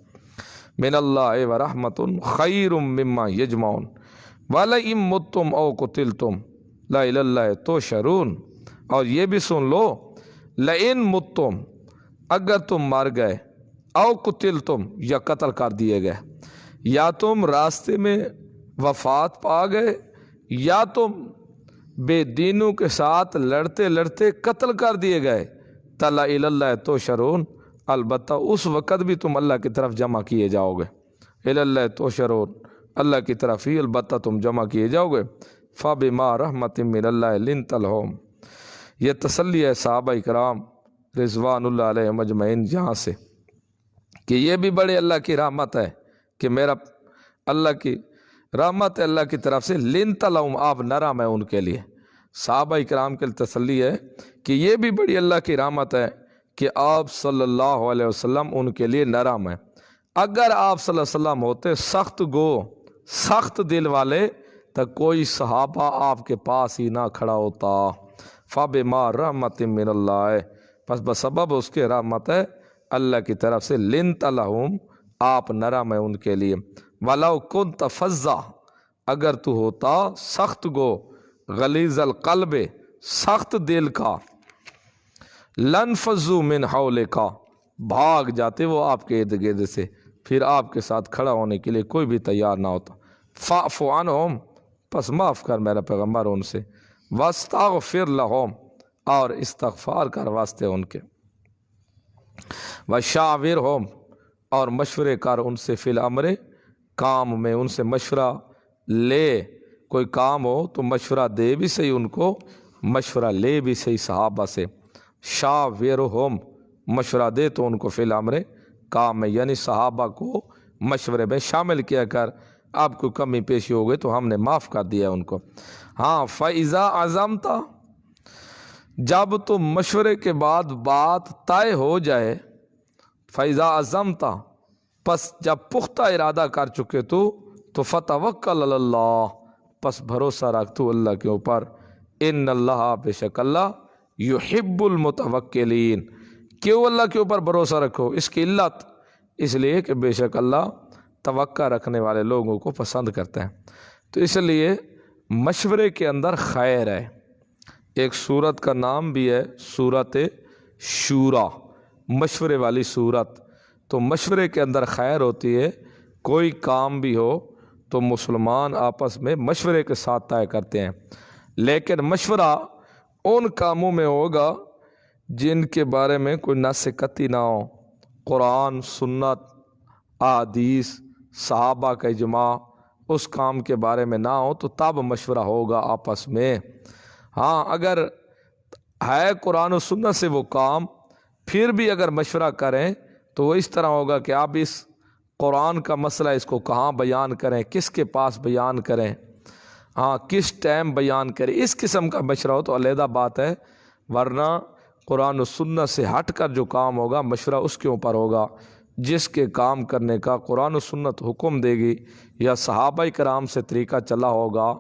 Speaker 1: من اللہ ورحمت خیر مما یجمعون وَلَئِن مُتُّمْ أَوْ قُتِلْتُمْ لَإِلَى اللَّهِ تُحْشَرُونَ، اور یہ بھی سن لو، لَئِن مُتُّمْ، اگر تم مر گئے، او قتلتم، یا قتل کر دیے گئے، یا تم راستے میں وفات پا گئے، یا تم بے دینوں کے ساتھ لڑتے لڑتے قتل کر دیے گئے، تَلَإِلَى اللَّهِ تُحْشَرُونَ، البتہ اس وقت بھی تم اللہ کی طرف جمع کیے جاؤ گے، إِلَى اللَّهِ تُحْشَرُونَ، اللہ کی طرف ہی البتہ تم جمع کیے جاؤ گے۔ فَبِمَا رَحْمَةٍ مِّنَ اللَّهِ لِنْتَ لَهُمْ، یہ تسلی ہے صحابہ کرام رضوان اللہ علیہم اجمعین یہاں سے، کہ یہ بھی بڑے اللہ کی رحمت ہے، کہ میرا اللہ کی رحمت ہے اللہ کی طرف سے، لِنْتَ لَهُمْ، آپ نرم ہے ان کے لیے، صحابہ کرام کے لیے تسلی ہے کہ یہ بھی بڑی اللہ کی رحمت ہے کہ آپ صلی اللہ علیہ وسلم ان کے لیے نرم ہے۔ اگر آپ صلی اللہ علیہ وسلم ہوتے سخت گو، سخت دل والے، تو کوئی صحابہ آپ کے پاس ہی نہ کھڑا ہوتا۔ فَبِمَا رَحْمَةٍ مِّنَ اللَّهِ، پس بسبب اس کے رحمت ہے اللہ کی طرف سے، لِنْتَ لَهُمْ، آپ نرم ہے ان کے لیے۔ وَلَوْ كُنْتَ فَظًّا، اگر تو ہوتا سخت گو، غلیظ القلب، سخت دل کا، لَنْفَضُّوا مِنْ حَوْلِكَ، بھاگ جاتے وہ آپ کے ارد گرد سے، پھر آپ کے ساتھ کھڑا ہونے کے لیے کوئی بھی تیار نہ ہوتا۔ فَاعْفُ عَنْهُمْ، پس معاف کر میرا پیغمبر ان سے، وَاسْتَغْفِرْ لَهُمْ، اور استغفار کر واسطے ان کے، وشاورہم اور مشورے کر ان سے فی الامر کام میں، ان سے مشورہ لے، کوئی کام ہو تو مشورہ دے بھی صحیح، ان کو مشورہ لے بھی صحیح صحابہ سے، شاورہم مشورہ دے تو ان کو فی الامر کام میں، یعنی صحابہ کو مشورے میں شامل کیا کر، آپ کو کمی پیشی ہو گئی تو ہم نے معاف کر دیا ان کو۔ ہاں فَإِذَا عَزَمْتَ جب تو مشورے کے بعد بات طے ہو جائے، فَإِذَا عَزَمْتَ پس جب پختہ ارادہ کر چکے تو فَتَوَكَّلْ عَلَى اللَّهِ پس بھروسہ رکھ تو اللہ کے اوپر، ان اللہ بے شک اللہ یحب المتوکلین۔ کیوں اللہ کے اوپر بھروسہ رکھو؟ اس کی علت اس لیے کہ بے شک اللہ توقع رکھنے والے لوگوں کو پسند کرتے ہیں۔ تو اس لیے مشورے کے اندر خیر ہے۔ ایک سورت کا نام بھی ہے سورت شورا، مشورے والی سورت۔ تو مشورے کے اندر خیر ہوتی ہے، کوئی کام بھی ہو تو مسلمان آپس میں مشورے کے ساتھ طے کرتے ہیں، لیکن مشورہ ان کاموں میں ہوگا جن کے بارے میں کوئی نص قطعی نہ ہو، قرآن، سنت، احادیث، صحابہ کا اجماع اس کام کے بارے میں نہ ہو تو تب مشورہ ہوگا آپس میں۔ ہاں اگر ہے قرآن و سنت سے وہ کام، پھر بھی اگر مشورہ کریں تو وہ اس طرح ہوگا کہ آپ اس قرآن کا مسئلہ اس کو کہاں بیان کریں، کس کے پاس بیان کریں، ہاں کس ٹائم بیان کریں، اس قسم کا مشورہ ہو تو علیحدہ بات ہے، ورنہ قرآن و سنت سے ہٹ کر جو کام ہوگا مشورہ اس کے اوپر ہوگا جس کے کام کرنے کا قرآن و سنت حکم دے گی یا صحابہ کرام سے طریقہ چلا ہوگا،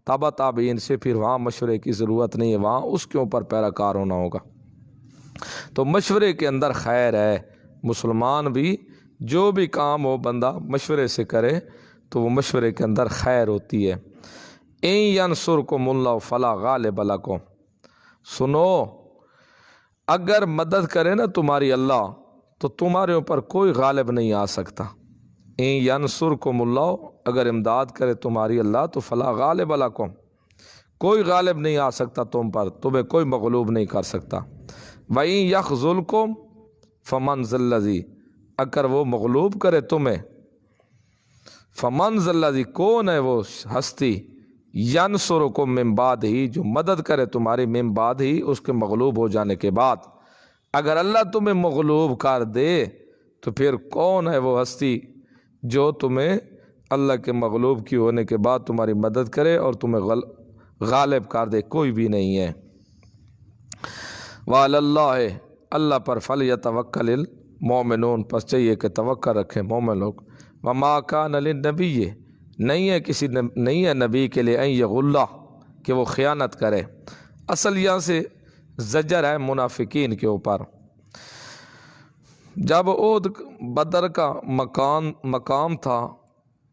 Speaker 1: تابع تابعین سے، پھر وہاں مشورے کی ضرورت نہیں ہے، وہاں اس کے اوپر پیراکار ہونا ہوگا۔ تو مشورے کے اندر خیر ہے، مسلمان بھی جو بھی کام ہو بندہ مشورے سے کرے تو وہ مشورے کے اندر خیر ہوتی ہے۔ ان ینصرکم اللہ فلا غالب لکم، سنو اگر مدد کرے نا تمہاری اللہ تو تمہارے اوپر کوئی غالب نہیں آ سکتا۔ ان ینصرکم اللہ اگر امداد کرے تمہاری اللہ تو فلا غالب لکم، کوئی غالب نہیں آ سکتا تم پر، تمہیں کوئی مغلوب نہیں کر سکتا۔ وَإِن يَخْذُلْكُمْ فَمَنْ ذَا الَّذِي اگر وہ مغلوب کرے تمہیں، فَمَنْ ذَا الَّذِي کون ہے وہ ہستی، يَنْصُرُكُمْ مِن بَعْدِهِ جو مدد کرے تمہاری من بعد ہی اس کے مغلوب ہو جانے کے بعد۔ اگر اللہ تمہیں مغلوب کر دے تو پھر کون ہے وہ ہستی جو تمہیں اللہ کے مغلوب کی ہونے کے بعد تمہاری مدد کرے اور تمہیں غالب کر دے؟ کوئی بھی نہیں ہے۔ وَعَلَى اللَّهِ اللہ پر فَلْيَتَوَكَّلِ الْمُؤْمِنُونَ پس چاہیے کہ توقع رکھیں مومن لوگ۔ وَمَا كَانَ لِلنَّبِيِّ نہیں ہے نبی کے لیے ان یغلّ کہ وہ خیانت کرے۔ اصل یہاں سے زجر ہے منافقین کے اوپر۔ جب عہد بدر کا مقام تھا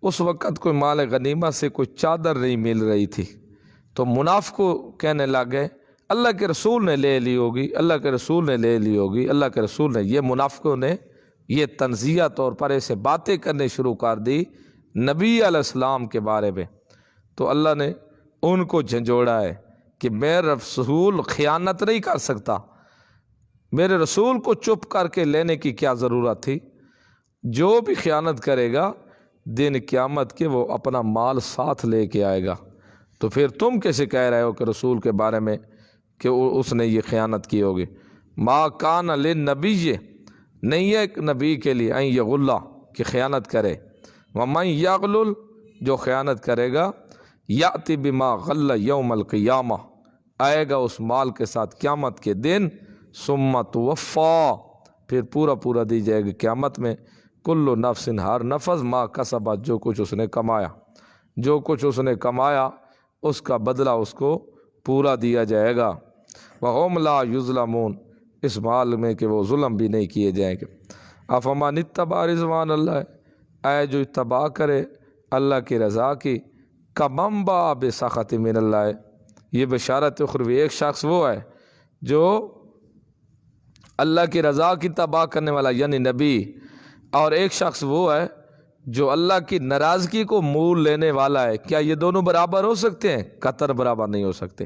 Speaker 1: اس وقت کوئی مال غنیمت سے کوئی چادر نہیں مل رہی تھی، تو منافقوں کہنے لگے اللہ کے رسول نے لے لی ہوگی، اللہ کے رسول نے لے لی ہوگی، اللہ کے رسول نے، یہ منافقوں نے یہ تنزیہ طور پر ایسے باتیں کرنے شروع کر دی نبی علیہ السلام کے بارے میں۔ تو اللہ نے ان کو جھنجھوڑا ہے کہ میرا رسول خیانت نہیں کر سکتا، میرے رسول کو چپ کر کے لینے کی کیا ضرورت تھی؟ جو بھی خیانت کرے گا دن قیامت کے وہ اپنا مال ساتھ لے کے آئے گا۔ تو پھر تم کیسے کہہ رہے ہو کہ رسول کے بارے میں کہ اس نے یہ خیانت کی ہوگی؟ ما کان للنبی نہیں ہے ایک نبی کے لیے ان یغل کہ خیانت کرے، ومن یغلل جو خیانت کرے گا یأتی بما غل یوم القیامہ آئے گا اس مال کے ساتھ قیامت کے دن، ثم توفا پھر پورا دی جائے گی قیامت میں، کل نفس ہر نفس ما کسبت جو کچھ اس نے کمایا، جو کچھ اس نے کمایا اس کا بدلہ اس کو پورا دیا جائے گا۔ وَهُمْ لَا يُظْلَمُونَ اس مال میں کہ وہ ظلم بھی نہیں کیے جائیں گے۔ افمن اتبع رضوان اللہ اے جو اتباع کرے اللہ کی رضا کی، کمن باء بسخط من اللہ یہ بشارت اخروی، ایک شخص وہ ہے جو اللہ کی رضا کی تباہ کرنے والا یعنی نبی، اور ایک شخص وہ ہے جو اللہ کی ناراضگی کو مول لینے والا ہے۔ کیا یہ دونوں برابر ہو سکتے ہیں؟ قطر برابر نہیں ہو سکتے۔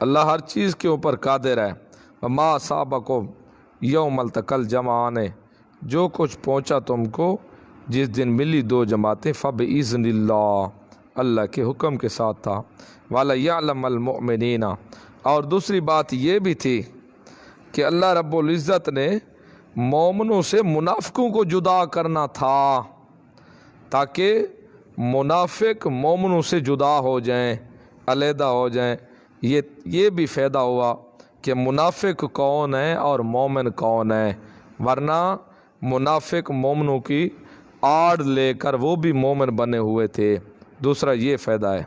Speaker 1: اللہ ہر چیز کے اوپر قادر ہے۔ وما اصابکم یوم التقل جمعان، جو کچھ پہنچا تم کو جس دن ملی دو جماعتیں، فبإذن اللہ، اللہ کے حکم کے ساتھ تھا۔ وَلَيَعْلَمَ الْمُؤْمِنِينَ، اور دوسری بات یہ بھی تھی کہ اللہ رب العزت نے مومنوں سے منافقوں کو جدا کرنا تھا، تاکہ منافق مومنوں سے جدا ہو جائیں، علیحدہ ہو جائیں۔ یہ بھی فائدہ ہوا کہ منافق کون ہے اور مومن کون ہے، ورنہ منافق مومنوں کی آڑ لے کر وہ بھی مومن بنے ہوئے تھے۔ دوسرا یہ فائدہ ہے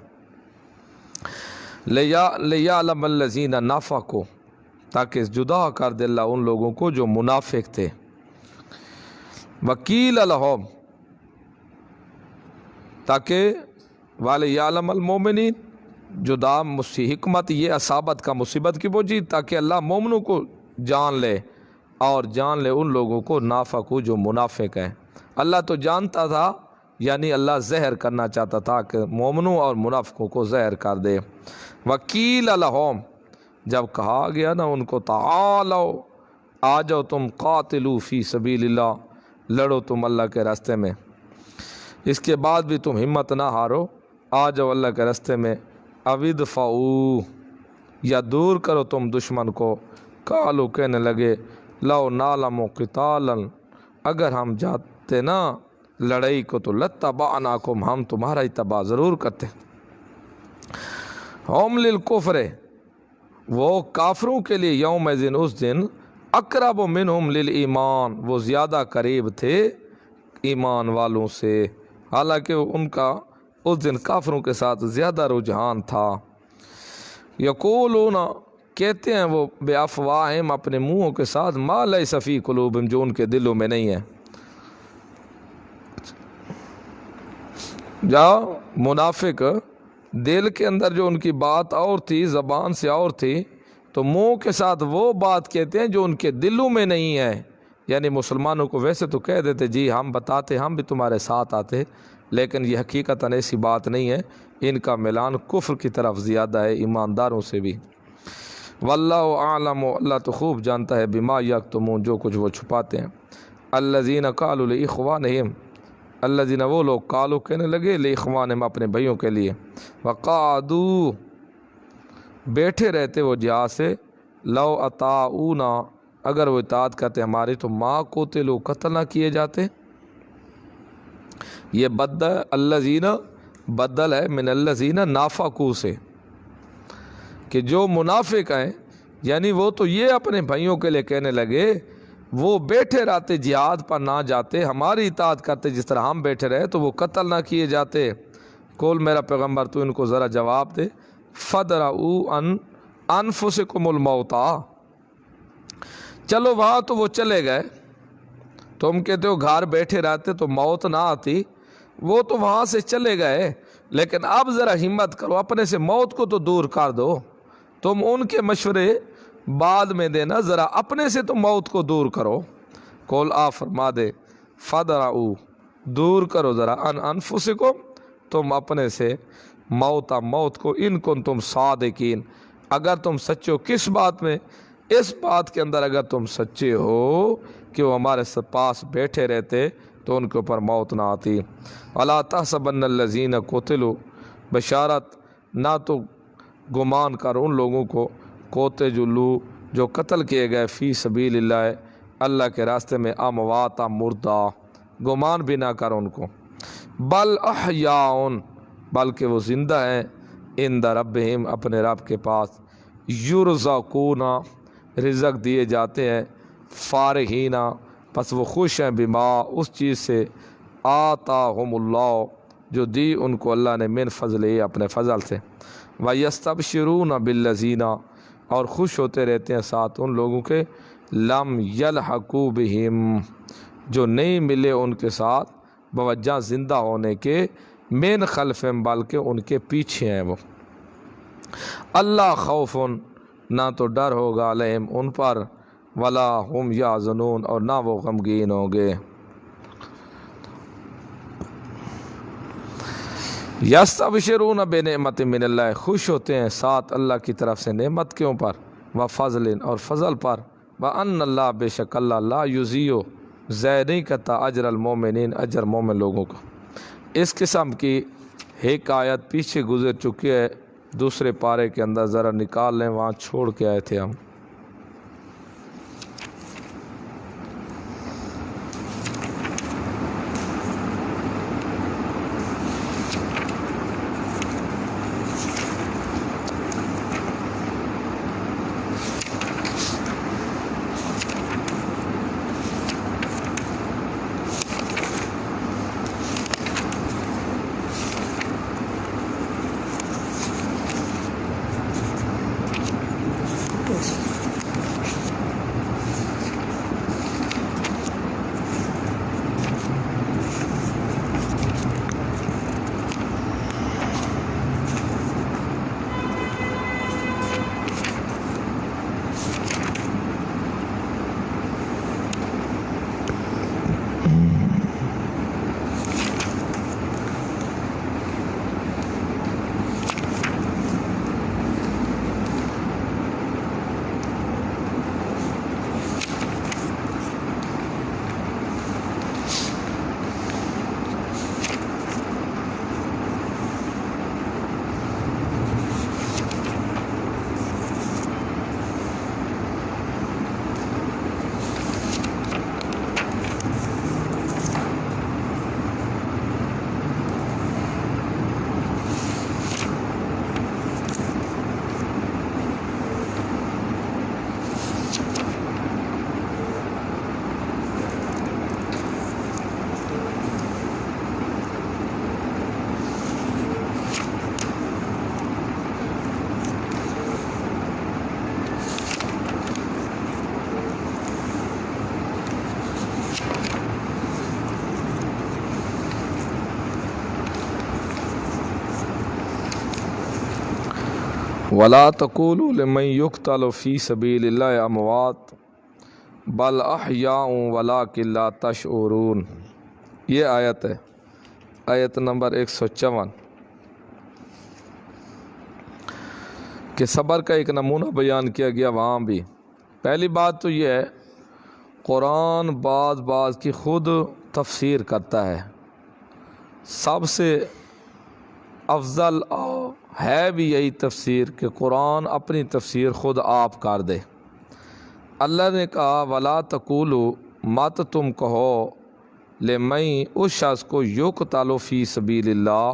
Speaker 1: لِيَعْلَمَ الَّذِينَ نَافَقُوا، تاکہ جدا کر دے اللہ ان لوگوں کو جو منافق تھے۔ وَقِيلَ لَهُمْ، تاکہ وَلِيَعْلَمَ الْمُؤْمِنِينَ، جدا حکمت یہ اصابت کا مصیبت کی بوجھی، تاکہ اللہ مومنوں کو جان لے اور جان لے ان لوگوں کو نافقو جو منافق ہیں۔ اللہ تو جانتا تھا، یعنی اللہ زہر کرنا چاہتا تھا کہ مومنوں اور منافقوں کو زہر کر دے۔ وَقِيلَ لَهُمْ، جب کہا گیا نا ان کو تعالوا، آ جاؤ تم، قاتلوا فی سبیل اللہ، لڑو تم اللہ کے راستے میں، اس کے بعد بھی تم ہمت نہ ہارو، آ جاؤ اللہ کے راستے میں۔ اودفعوا، یا دور کرو تم دشمن کو، قالوا، کہنے لگے، لو نعلم قتالا، اگر ہم جاتے نا لڑائی کو تو لاتبعناکم، ہم تمہارا اتباع ضرور کرتے۔ ہم للکفر، وہ کافروں کے لیے یوم ذن، اس دن، اقرب منہم للایمان، وہ زیادہ قریب تھے ایمان والوں سے، حالانکہ ان کا اس دن کافروں کے ساتھ زیادہ رجحان تھا۔ یقولون، کہتے ہیں وہ، بافواہہم، اپنے منہوں کے ساتھ، ما لیس فی قلوبہم، جو ان کے دلوں میں نہیں ہے۔ جاؤ منافق دل کے اندر جو ان کی بات اور تھی، زبان سے اور تھی، تو منہ کے ساتھ وہ بات کہتے ہیں جو ان کے دلوں میں نہیں ہے۔ یعنی مسلمانوں کو ویسے تو کہہ دیتے جی ہم بتاتے، ہم بھی تمہارے ساتھ آتے، لیکن یہ حقیقتاً ایسی بات نہیں ہے، ان کا میلان کفر کی طرف زیادہ ہے ایمانداروں سے بھی۔ واللہ اعلم، اللہ تو خوب جانتا ہے، بما یکتمون، جو کچھ وہ چھپاتے ہیں۔ الذین قالوا لاخوانہم، الذین، وہ لوگ، قالوا، کہنے لگے، لاخوانہم، اپنے بھائیوں کے لیے، وقعدوا، بیٹھے رہتے وہ جہاد سے، لو اطاعونا، اگر وہ اطاعت کرتے ہماری تو ما قتلوا، قتل نہ کیے جاتے۔ یہ بدل الذین، بدل ہے من الذین نافقوا سے، کہ جو منافق ہیں، یعنی وہ تو یہ اپنے بھائیوں کے لیے کہنے لگے، وہ بیٹھے رہتے جہاد پر نہ جاتے، ہماری اطاعت کرتے جس طرح ہم بیٹھے رہے تو وہ قتل نہ کیے جاتے۔ قول، میرا پیغمبر تو ان کو ذرا جواب دے، فَدْرَؤُوا عَنْ أَنفُسِكُمُ الْمَوْتَ، چلو وہاں تو وہ چلے گئے، تم کہتے ہو گھر بیٹھے رہتے تو موت نہ آتی، وہ تو وہاں سے چلے گئے، لیکن اب ذرا ہمت کرو، اپنے سے موت کو تو دور کر دو، تم ان کے مشورے بعد میں دینا، ذرا اپنے سے تو موت کو دور کرو۔ قول، آ فرما دے، فَدْرَؤُوا، دور کرو ذرا، عَنْ أَنفُسِكُمْ، تم اپنے سے، موت کو، ان کنتم صادقین، اگر تم سچے ہو۔ کس بات میں؟ اس بات کے اندر اگر تم سچے ہو کہ وہ ہمارے پاس بیٹھے رہتے تو ان کے اوپر موت نہ آتی۔ وَلَا تَحْسَبَنَّ الَّذِينَ قُتِلُوا، بشارت نہ تو گمان کر ان لوگوں کو، قُتِلوا، جو قتل کیے گئے، فی سبیل اللہ، اللہ کے راستے میں، امواتا، مردہ، گمان بھی نہ کر ان کو، بل احیاء، بلکہ وہ زندہ ہیں، عند ربہم، اپنے رب کے پاس، یرزقون، رزق دیے جاتے ہیں، فارحین، پس وہ خوش ہیں، بما، اس چیز سے، آتاہم اللہ، جو دی ان کو اللہ نے، من فضل، اپنے فضل سے، وَيَسْتَبْشِرُونَ بِالَّذِينَ، اور خوش ہوتے رہتے ہیں ساتھ ان لوگوں کے، لم یلحقوا بہم، جو نہیں ملے ان کے ساتھ، بوجہ زندہ ہونے کے، من خلفہم، بلکہ ان کے پیچھے ہیں وہ، اللہ خوف، نہ تو ڈر ہوگا، علیہم، ان پر، ولا ہم یحزنون، اور نہ وہ غمگین ہوں گے۔ یستبشرون بنعمت من اللہ، خوش ہوتے ہیں ساتھ اللہ کی طرف سے نعمت کے اوپر، و فضل اور فضل پر، وان اللہ بے شک اللہ لا یضیع ضائع نہیں کرتا اجر المومنین اجر مومن لوگوں کا۔ اس قسم کی ایک آیت پیچھے گزر چکی ہے دوسرے پارے کے اندر، ذرا نکال لیں، وہاں چھوڑ کے آئے تھے ہم۔ ولا تقولوا لمن يقتل في سبيل الله اموات بل احیاء ولکن لا تشعرون۔ یہ آیت ہے، آیت نمبر 154، کہ صبر کا ایک نمونہ بیان کیا گیا وہاں بھی۔ پہلی بات تو یہ ہے، قرآن بعض کی خود تفسیر کرتا ہے، سب سے افضل ہے بھی یہی تفسیر کہ قرآن اپنی تفسیر خود آپ کر دے۔ اللہ نے کہا ولا تقولوا، مت تم کہو، لمن اس شخص کو یقتل فی سبیل اللہ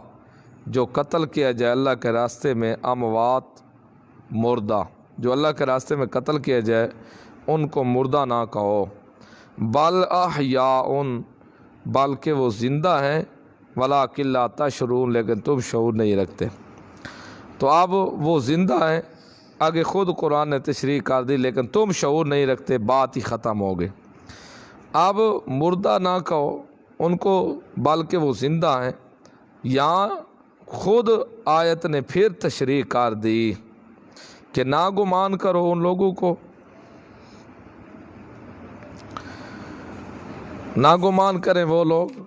Speaker 1: جو قتل کیا جائے اللہ کے راستے میں، اموات مردہ، جو اللہ کے راستے میں قتل کیا جائے ان کو مردہ نہ کہو، بل احیاء بلکہ وہ زندہ ہیں، ولکن لا تشعرون لیکن تم شعور نہیں رکھتے۔ تو اب وہ زندہ ہیں، آگے خود قرآن نے تشریح کر دی، لیکن تم شعور نہیں رکھتے، بات ہی ختم ہو گئی۔ اب مردہ نہ کہو ان کو بلکہ وہ زندہ ہیں، یہاں خود آیت نے پھر تشریح کر دی کہ نہ گمان کرو ان لوگوں کو، نہ گمان کریں وہ لوگ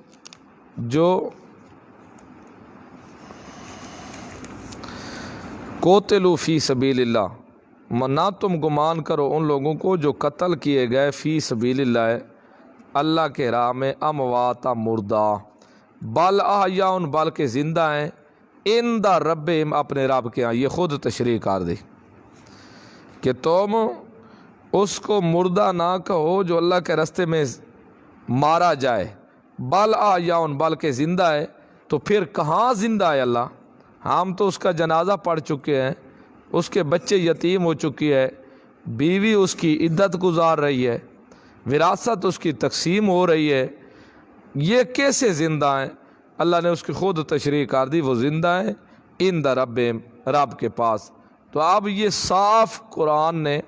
Speaker 1: جو قتلوا فی سبیل اللہ، نہ تم گمان کرو ان لوگوں کو جو قتل کیے گئے فی سبیل اللہ اللہ کے راہ میں، اموات مردہ، بل احیاء بلکہ زندہ ہیں، عند ربہم اپنے رب کے ہاں۔ یہ خود تشریح کر دی کہ تم اس کو مردہ نہ کہو جو اللہ کے راستے میں مارا جائے، بل احیاء بلکہ زندہ ہے۔ تو پھر کہاں زندہ ہے اللہ؟ ہم تو اس کا جنازہ پڑھ چکے ہیں، اس کے بچے یتیم ہو چکی ہے، بیوی اس کی عدت گزار رہی ہے، وراثت اس کی تقسیم ہو رہی ہے، یہ کیسے زندہ ہیں؟ اللہ نے اس کی خود تشریح کر دی، وہ زندہ ہیں عند ربہم، رب کے پاس۔ تو اب یہ صاف قرآن نے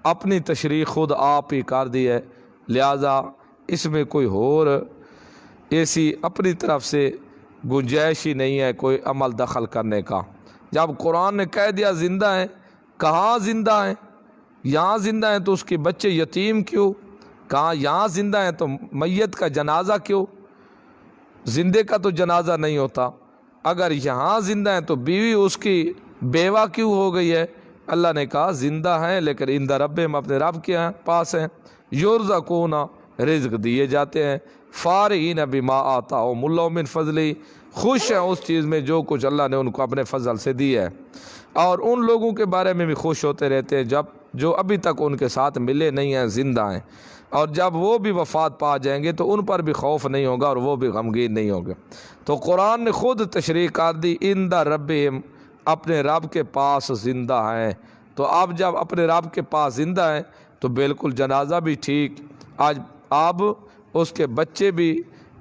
Speaker 1: اپنی تشریح خود آپ ہی کر دی ہے، لہذا اس میں کوئی اور ایسی اپنی طرف سے گنجائش ہی نہیں ہے کوئی عمل دخل کرنے کا۔ جب قرآن نے کہہ دیا زندہ ہیں، کہاں زندہ ہیں؟ یہاں زندہ ہیں تو اس کے بچے یتیم کیوں؟ کہاں یہاں زندہ ہیں تو میت کا جنازہ کیوں؟ زندے کا تو جنازہ نہیں ہوتا۔ اگر یہاں زندہ ہیں تو بیوی اس کی بیوہ کیوں ہو گئی ہے؟ اللہ نے کہا زندہ ہیں لیکن عند ربہم اپنے رب کے پاس ہیں، یرزقون رزق دیے جاتے ہیں، فارحین بما آتاہم اللہ من فضلہ خوش ہیں اس چیز میں جو کچھ اللہ نے ان کو اپنے فضل سے دیا ہے، اور ان لوگوں کے بارے میں بھی خوش ہوتے رہتے ہیں جو ابھی تک ان کے ساتھ ملے نہیں ہیں، زندہ ہیں، اور جب وہ بھی وفات پا جائیں گے تو ان پر بھی خوف نہیں ہوگا اور وہ بھی غمگین نہیں ہوگا۔ تو قرآن نے خود تشریح کر دی عند ربہم اپنے رب کے پاس زندہ ہیں۔ تو اب جب اپنے رب کے پاس زندہ ہیں تو بالکل جنازہ بھی ٹھیک، اب اس کے بچے بھی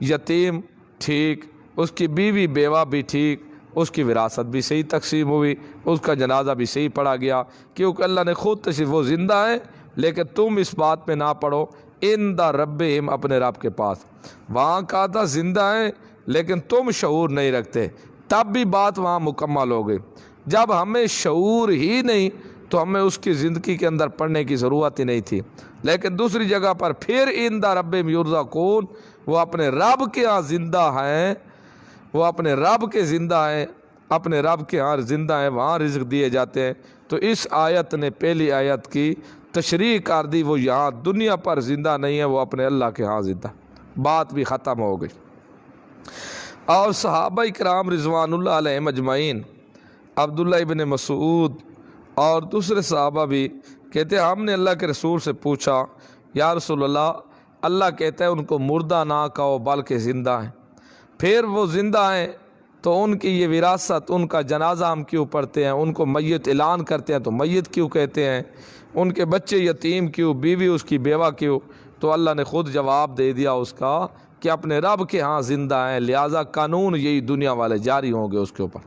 Speaker 1: یتیم ٹھیک، اس کی بیوی بیوہ بھی ٹھیک، اس کی وراثت بھی صحیح تقسیم ہوئی، اس کا جنازہ بھی صحیح پڑھا گیا، کیونکہ اللہ نے خود تشریح وہ زندہ ہیں لیکن تم اس بات میں نہ پڑھو عند ربہم اپنے رب کے پاس، وہاں کہا تھا زندہ ہیں لیکن تم شعور نہیں رکھتے، تب بھی بات وہاں مکمل ہو گئی۔ جب ہمیں شعور ہی نہیں تو ہمیں اس کی زندگی کے اندر پڑھنے کی ضرورت ہی نہیں تھی، لیکن دوسری جگہ پر پھر عند ربہم یرزقون وہ اپنے رب کے ہاں زندہ ہیں، وہ اپنے رب کے زندہ ہیں، اپنے رب کے ہاں زندہ ہیں، وہاں رزق دیے جاتے ہیں۔ تو اس آیت نے پہلی آیت کی تشریح کر دی، وہ یہاں دنیا پر زندہ نہیں ہے، وہ اپنے اللہ کے ہاں زندہ، بات بھی ختم ہو گئی۔ اور صحابہ کرام رضوان اللہ علیہم اجمعین، عبداللہ ابن مسعود اور دوسرے صحابہ بھی کہتے ہیں ہم نے اللہ کے رسول سے پوچھا یا رسول اللہ، اللہ کہتا ہے ان کو مردہ نہ کہو بلکہ زندہ ہیں، پھر وہ زندہ ہیں تو ان کی یہ وراثت، ان کا جنازہ ہم کیوں پڑھتے ہیں؟ ان کو میت اعلان کرتے ہیں تو میت کیوں کہتے ہیں؟ ان کے بچے یتیم کیوں، بیوی اس کی بیوہ کیوں؟ تو اللہ نے خود جواب دے دیا اس کا کہ اپنے رب کے ہاں زندہ ہیں، لہٰذا قانون یہی دنیا والے جاری ہوں گے اس کے اوپر۔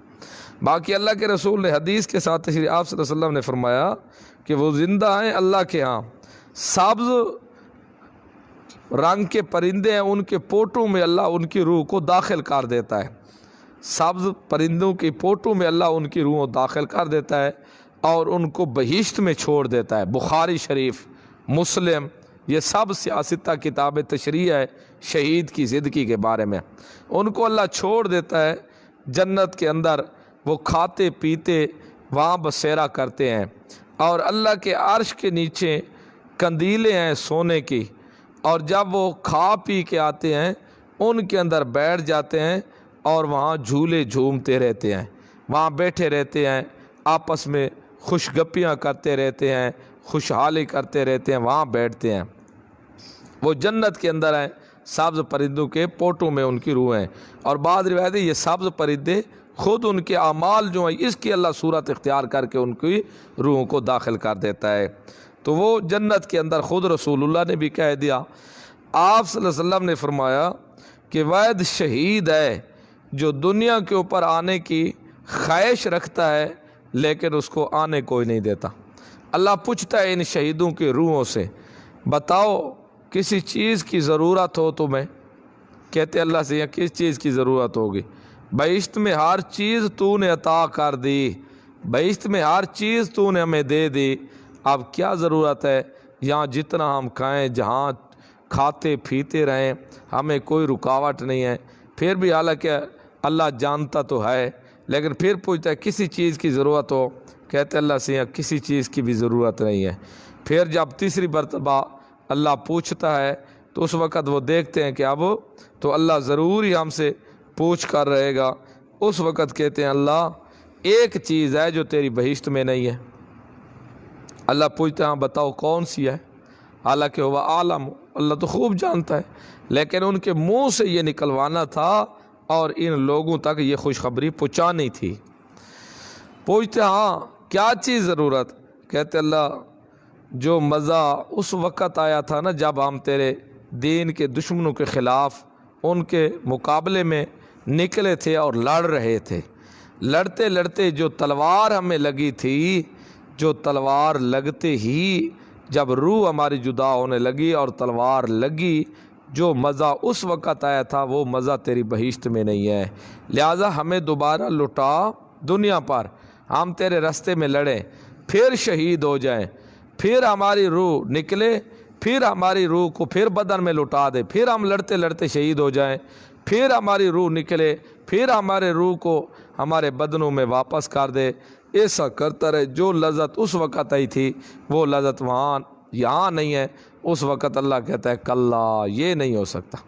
Speaker 1: باقی اللہ کے رسول نے حدیث کے ساتھ تشریح آپ صلی اللہ علیہ وسلم نے فرمایا کہ وہ زندہ ہیں اللہ کے ہاں، سبز رنگ کے پرندے ہیں، ان کے پوٹوں میں اللہ ان کی روح کو داخل کر دیتا ہے، سبز پرندوں کی پوٹوں میں اللہ ان کی روح داخل کر دیتا ہے اور ان کو بہشت میں چھوڑ دیتا ہے۔ بخاری شریف، مسلم، یہ سب سیاستہ کتاب تشریح ہے شہید کی زندگی کے بارے میں، ان کو اللہ چھوڑ دیتا ہے جنت کے اندر، وہ کھاتے پیتے وہاں بسیرا کرتے ہیں، اور اللہ کے عرش کے نیچے قندیلیں ہیں سونے کی، اور جب وہ کھا پی کے آتے ہیں ان کے اندر بیٹھ جاتے ہیں اور وہاں جھولے جھومتے رہتے ہیں، وہاں بیٹھے رہتے ہیں، آپس میں خوش گپیاں کرتے رہتے ہیں، خوشحالی کرتے رہتے ہیں، وہاں بیٹھتے ہیں، وہ جنت کے اندر ہیں، سبز پرندوں کے پوٹوں میں ان کی روح ہیں۔ اور بعض روایتیں یہ سبز پرندے خود ان کے اعمال جو ہیں اس کی اللہ صورت اختیار کر کے ان کی روحوں کو داخل کر دیتا ہے۔ تو وہ جنت کے اندر خود رسول اللہ نے بھی کہہ دیا، آپ صلی اللہ علیہ وسلم نے فرمایا کہ وید شہید ہے جو دنیا کے اوپر آنے کی خواہش رکھتا ہے لیکن اس کو آنے کوئی نہیں دیتا۔ اللہ پوچھتا ہے ان شہیدوں کی روحوں سے، بتاؤ کسی چیز کی ضرورت ہو تمہیں؟ کہتے اللہ سے، یہ کس چیز کی ضرورت ہوگی؟ بہشت میں ہر چیز تو نے عطا کر دی، بہشت میں ہر چیز تو نے ہمیں دے دی، اب کیا ضرورت ہے؟ یہاں جتنا ہم کھائیں، جہاں کھاتے پیتے رہیں، ہمیں کوئی رکاوٹ نہیں ہے۔ پھر بھی حالانکہ اللہ جانتا تو ہے لیکن پھر پوچھتا ہے کسی چیز کی ضرورت ہو؟ کہتے اللہ سے، یہاں کسی چیز کی بھی ضرورت نہیں ہے۔ پھر جب تیسری مرتبہ اللہ پوچھتا ہے تو اس وقت وہ دیکھتے ہیں کہ اب تو اللہ ضرور ہی ہم سے پوچھ کر رہے گا، اس وقت کہتے ہیں اللہ ایک چیز ہے جو تیری بہشت میں نہیں ہے۔ اللہ پوچھتے ہیں بتاؤ کون سی ہے؟ حالانکہ وہ عالم، اللہ تو خوب جانتا ہے، لیکن ان کے منہ سے یہ نکلوانا تھا اور ان لوگوں تک یہ خوشخبری پہنچانی تھی۔ پوچھتے ہاں کیا چیز ضرورت؟ کہتے اللہ جو مزہ اس وقت آیا تھا نا جب ہم تیرے دین کے دشمنوں کے خلاف ان کے مقابلے میں نکلے تھے اور لڑ رہے تھے، لڑتے لڑتے جو تلوار ہمیں لگی تھی، جو تلوار لگتے ہی جب روح ہماری جدا ہونے لگی اور تلوار لگی، جو مزہ اس وقت آیا تھا وہ مزہ تیری بہشت میں نہیں ہے، لہٰذا ہمیں دوبارہ لٹا دنیا پر، ہم تیرے راستے میں لڑیں، پھر شہید ہو جائیں، پھر ہماری روح نکلے، پھر ہماری روح کو پھر بدن میں لٹا دے، پھر ہم لڑتے لڑتے شہید ہو جائیں، پھر ہماری روح نکلے، پھر ہمارے روح کو ہمارے بدنوں میں واپس کر دے، ایسا کرتا رہے۔ جو لذت اس وقت آئی تھی وہ لذت یہاں نہیں ہے۔ اس وقت اللہ کہتا ہے کلا، یہ نہیں ہو سکتا،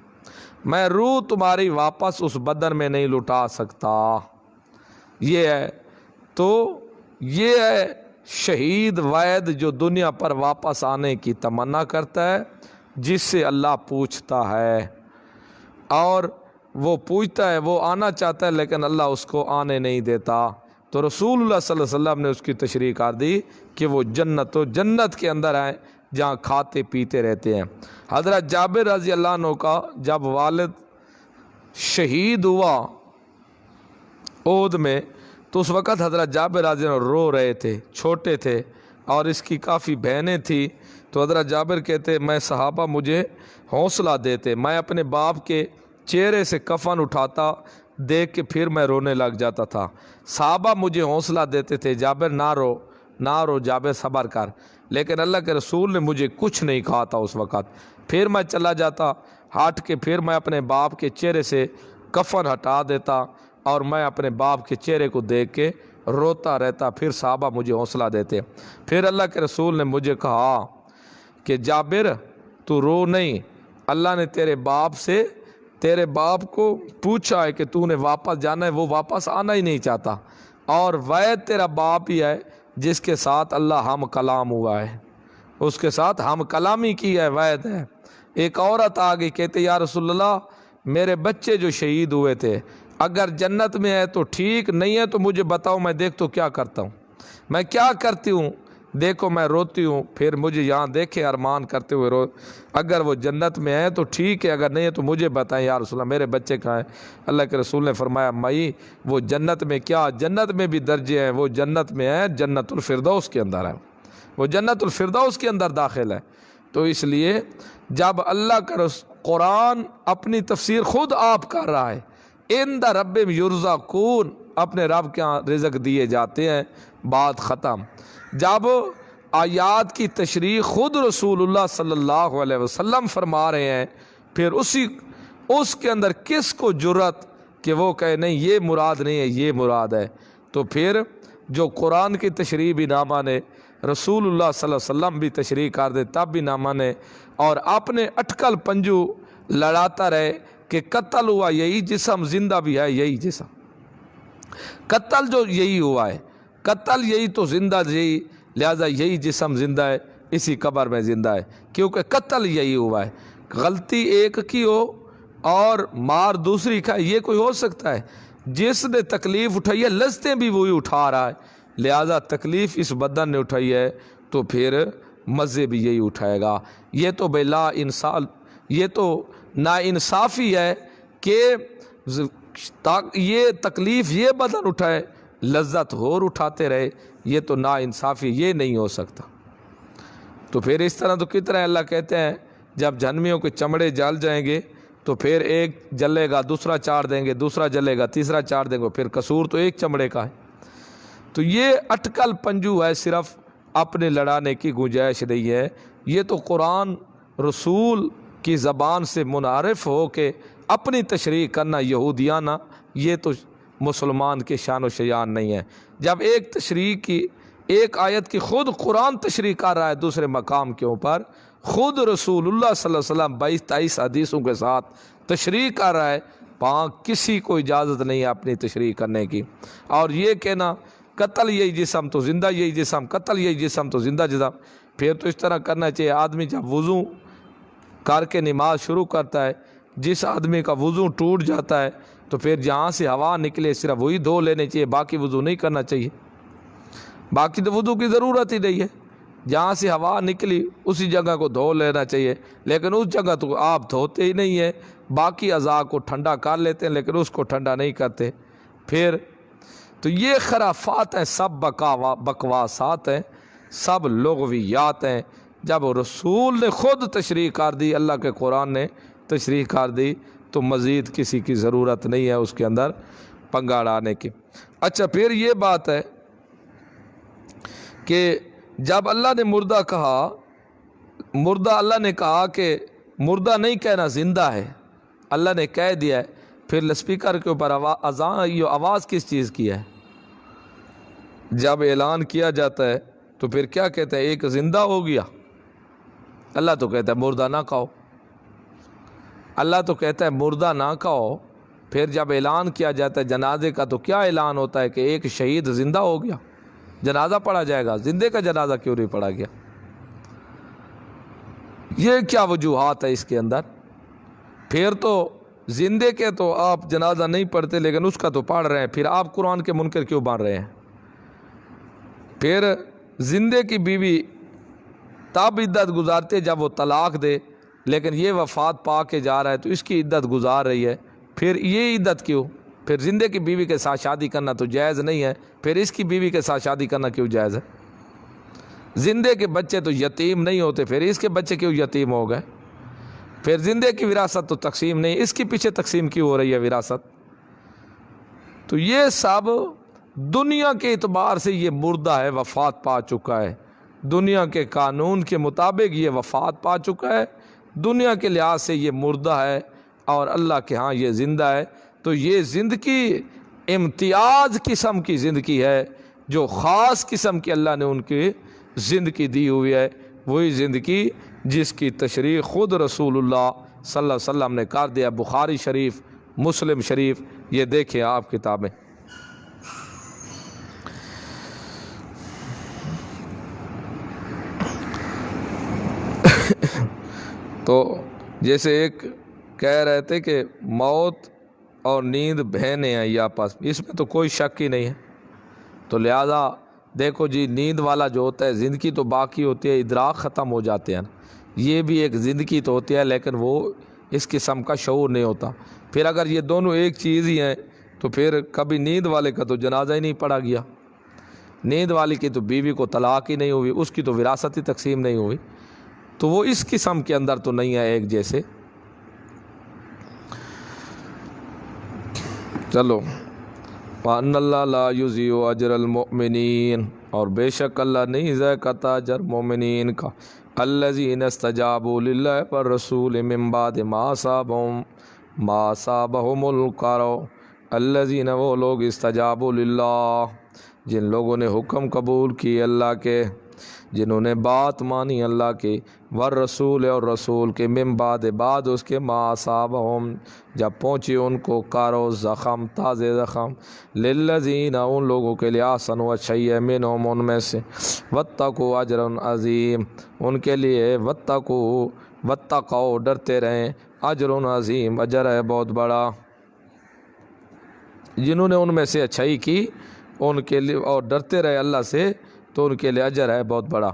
Speaker 1: میں روح تمہاری واپس اس بدن میں نہیں لٹا سکتا۔ یہ ہے تو یہ ہے شہید وید جو دنیا پر واپس آنے کی تمنا کرتا ہے، جس سے اللہ پوچھتا ہے، اور وہ پوچھتا ہے، وہ آنا چاہتا ہے لیکن اللہ اس کو آنے نہیں دیتا۔ تو رسول اللہ صلی اللہ علیہ وسلم نے اس کی تشریح کر دی کہ وہ جنت کے اندر ہیں جہاں کھاتے پیتے رہتے ہیں۔ حضرت جابر رضی اللہ عنہ کا جب والد شہید ہوا احد میں، تو اس وقت حضرت جابر رضی اللہ عنہ رو رہے تھے، چھوٹے تھے، اور اس کی کافی بہنیں تھیں۔ تو حضرت جابر کہتے میں صحابہ مجھے حوصلہ دیتے، میں اپنے باپ کے چہرے سے کفن اٹھاتا دیکھ کے پھر میں رونے لگ جاتا تھا۔ صحابہ مجھے حوصلہ دیتے تھے، جابر نہ رو جابر صبر کر، لیکن اللہ کے رسول نے مجھے کچھ نہیں کہا تھا اس وقت۔ پھر میں چلا جاتا ہٹ کے، پھر میں اپنے باپ کے چہرے سے کفن ہٹا دیتا اور میں اپنے باپ کے چہرے کو دیکھ کے روتا رہتا، پھر صحابہ مجھے حوصلہ دیتے۔ پھر اللہ کے رسول نے مجھے کہا کہ جابر تو رو نہیں، اللہ نے تیرے باپ کو پوچھا ہے کہ تو نے واپس جانا ہے، وہ واپس آنا ہی نہیں چاہتا، اور وید تیرا باپ ہی ہے جس کے ساتھ اللہ ہم کلام ہوا ہے، اس کے ساتھ ہم کلامی کی ہے، وید ہے۔ ایک عورت آ گئی، کہتے یا رسول اللہ میرے بچے جو شہید ہوئے تھے اگر جنت میں ہے تو ٹھیک، نہیں ہے تو مجھے بتاؤ، میں دیکھ تو کیا کرتا ہوں، میں کیا کرتی ہوں، دیکھو میں روتی ہوں، پھر مجھے یہاں دیکھے ارمان کرتے ہوئے اگر وہ جنت میں ہے تو ٹھیک ہے، اگر نہیں ہے تو مجھے بتائیں یا رسول اللہ میرے بچے کہاں ہیں۔ اللہ کے رسول نے فرمایا مائی وہ جنت میں کیا، جنت میں بھی درجے ہیں، وہ جنت میں ہے، جنت الفردوس کے اندر ہے، وہ جنت الفردوس کے اندر داخل ہے۔ تو اس لیے جب اللہ کا قرآن اپنی تفسیر خود آپ کر رہا ہے، عند ربہم یرزقون، اپنے رب کے ہاں رزق دیے جاتے ہیں، بات ختم۔ جب آیات کی تشریح خود رسول اللہ صلی اللہ علیہ وسلم فرما رہے ہیں، پھر اس کے اندر کس کو جرأت کہ وہ کہے نہیں یہ مراد نہیں ہے، یہ مراد ہے۔ تو پھر جو قرآن کی تشریح بھی نہ مانے، رسول اللہ صلی اللہ علیہ وسلم بھی تشریح کر دے تب بھی نہ مانے، اور اپنے اٹکل پنجو لڑاتا رہے کہ قتل ہوا یہی جسم، زندہ بھی ہے یہی جسم، قتل جو یہی ہوا ہے، قتل یہی تو زندہ یہی، لہذا یہی جسم زندہ ہے، اسی قبر میں زندہ ہے، کیونکہ قتل یہی ہوا ہے۔ غلطی ایک کی ہو اور مار دوسری کا، یہ کوئی ہو سکتا ہے؟ جس نے تکلیف اٹھائی ہے لذتیں بھی وہی اٹھا رہا ہے، لہذا تکلیف اس بدن نے اٹھائی ہے تو پھر مزے بھی یہی اٹھائے گا۔ یہ تو بلا انصاف، یہ تو نا انصافی ہے کہ یہ تکلیف یہ بدن اٹھائے، لذت اور اٹھاتے رہے، یہ تو نا انصافی، یہ نہیں ہو سکتا۔ تو پھر اس طرح تو کتنا اللہ کہتے ہیں جب جہنمیوں کے چمڑے جل جائیں گے تو پھر ایک جلے گا، دوسرا چاڑ دیں گے، دوسرا جلے گا، تیسرا چاڑ دیں گے، پھر قصور تو ایک چمڑے کا ہے۔ تو یہ اٹکل پنجو ہے، صرف اپنے لڑانے کی گنجائش نہیں ہے۔ یہ تو قرآن رسول کی زبان سے منعرف ہو کے اپنی تشریح کرنا یہودیانہ، یہ تو مسلمان کے شان و شیان نہیں ہے۔ جب ایک تشریح کی، ایک آیت کی خود قرآن تشریح کر رہا ہے دوسرے مقام کے اوپر، خود رسول اللہ صلی اللہ علیہ وسلم 22-23 حدیثوں کے ساتھ تشریح کر رہا ہے، کسی کو اجازت نہیں ہے اپنی تشریح کرنے کی۔ اور یہ کہنا قتل یہی جسم تو زندہ یہی جسم، قتل یہی جسم تو زندہ جسم، پھر تو اس طرح کرنا چاہیے۔ آدمی جب وضو کر کے نماز شروع کرتا ہے، جس آدمی کا وضو ٹوٹ جاتا ہے تو پھر جہاں سے ہوا نکلے صرف وہی دھو لینے چاہیے، باقی وضو نہیں کرنا چاہیے، باقی تو وضو کی ضرورت ہی نہیں ہے، جہاں سے ہوا نکلی اسی جگہ کو دھو لینا چاہیے، لیکن اس جگہ تو آپ دھوتے ہی نہیں ہیں، باقی اعضاء کو ٹھنڈا کر لیتے ہیں لیکن اس کو ٹھنڈا نہیں کرتے۔ پھر تو یہ خرافات ہیں، سب بکواسات ہیں، سب لغویات ہیں۔ جب رسول نے خود تشریح کر دی، اللہ کے قرآن نے تشریح کر دی، تو مزید کسی کی ضرورت نہیں ہے اس کے اندر پنگا ڈالنے کی۔ اچھا پھر یہ بات ہے کہ جب اللہ نے مردہ کہا، مردہ اللہ نے کہا کہ مردہ نہیں کہنا زندہ ہے، اللہ نے کہہ دیا ہے، پھر اسپیکر کے اوپر یہ آواز کس چیز کی ہے؟ جب اعلان کیا جاتا ہے تو پھر کیا کہتے ہیں؟ ایک زندہ ہو گیا؟ اللہ تو کہتا ہے مردہ نہ کہو، اللہ تو کہتا ہے مردہ نہ کہو۔ پھر جب اعلان کیا جاتا ہے جنازے کا تو کیا اعلان ہوتا ہے کہ ایک شہید زندہ ہو گیا، جنازہ پڑھا جائے گا، زندے کا جنازہ کیوں نہیں پڑھا گیا؟ یہ کیا وجوہات ہے اس کے اندر؟ پھر تو زندے کے تو آپ جنازہ نہیں پڑھتے لیکن اس کا تو پڑھ رہے ہیں، پھر آپ قرآن کے منکر کیوں بن رہے ہیں؟ پھر زندے کی بیوی تب عدت گزارتے جب وہ طلاق دے، لیکن یہ وفات پا کے جا رہا ہے تو اس کی عدت گزار رہی ہے، پھر یہ عدت کیوں؟ پھر زندے کی بیوی کے ساتھ شادی کرنا تو جائز نہیں ہے، پھر اس کی بیوی کے ساتھ شادی کرنا کیوں جائز ہے؟ زندے کے بچے تو یتیم نہیں ہوتے، پھر اس کے بچے کیوں یتیم ہو گئے؟ پھر زندے کی وراثت تو تقسیم نہیں، اس کے پیچھے تقسیم کیوں ہو رہی ہے وراثت؟ تو یہ سب دنیا کے اعتبار سے یہ مردہ ہے، وفات پا چکا ہے، دنیا کے قانون کے مطابق یہ وفات پا چکا ہے، دنیا کے لحاظ سے یہ مردہ ہے، اور اللہ کے ہاں یہ زندہ ہے۔ تو یہ زندگی امتیاز قسم کی زندگی ہے، جو خاص قسم کی اللہ نے ان کی زندگی دی ہوئی ہے، وہی زندگی جس کی تشریح خود رسول اللہ صلی اللہ علیہ وسلم نے کر دیا۔ بخاری شریف، مسلم شریف، یہ دیکھیں آپ کتابیں۔ تو جیسے ایک کہہ رہے تھے کہ موت اور نیند بہنیں ہیں یہ آپس، اس میں تو کوئی شک ہی نہیں ہے۔ تو لہذا دیکھو جی، نیند والا جو ہوتا ہے زندگی تو باقی ہوتی ہے، ادراک ختم ہو جاتے ہیں، یہ بھی ایک زندگی تو ہوتی ہے لیکن وہ اس قسم کا شعور نہیں ہوتا۔ پھر اگر یہ دونوں ایک چیز ہی ہیں تو پھر کبھی نیند والے کا تو جنازہ ہی نہیں پڑھا گیا، نیند والی کی تو بیوی کو طلاق ہی نہیں ہوئی، اس کی تو وراثت ہی تقسیم نہیں ہوئی، تو وہ اس قسم کے اندر تو نہیں ہے ایک جیسے۔ چلو، وَأَنَّ اللَّهَ لَا يُضِيعُ أَجْرَ الْمُؤْمِنِينَ، اور بے شک اللہ نہیں ضائع کرتا اجر مومنین کا، الَّذِينَ اسْتَجَابُوا لِلَّهِ وَالرَّسُولِ مِن بَعْدِ مَا أَصَابَهُمُ الْكَرْبُ، الَّذِينَ وہ لوگ استجابوا للہ جن لوگوں نے حکم قبول کی اللہ کے، جنہوں نے بات مانی اللہ کی، والرسول اور رسول کے، من بعد بعد اس کے، ما اصابہم جب پہنچی ان کو، کارو زخم تازے زخم، للذین ان لوگوں کے لیے، احسنوا اچھائی ہے، منہم ان میں سے، واتقوا اجر عظیم ان کے لیے، واتقوا ڈرتے رہیں، اجر عظیم اجر ہے بہت بڑا، جنہوں نے ان میں سے اچھائی کی ان کے لیے اور ڈرتے رہے اللہ سے تو ان کے لیے اجر ہے بہت بڑا۔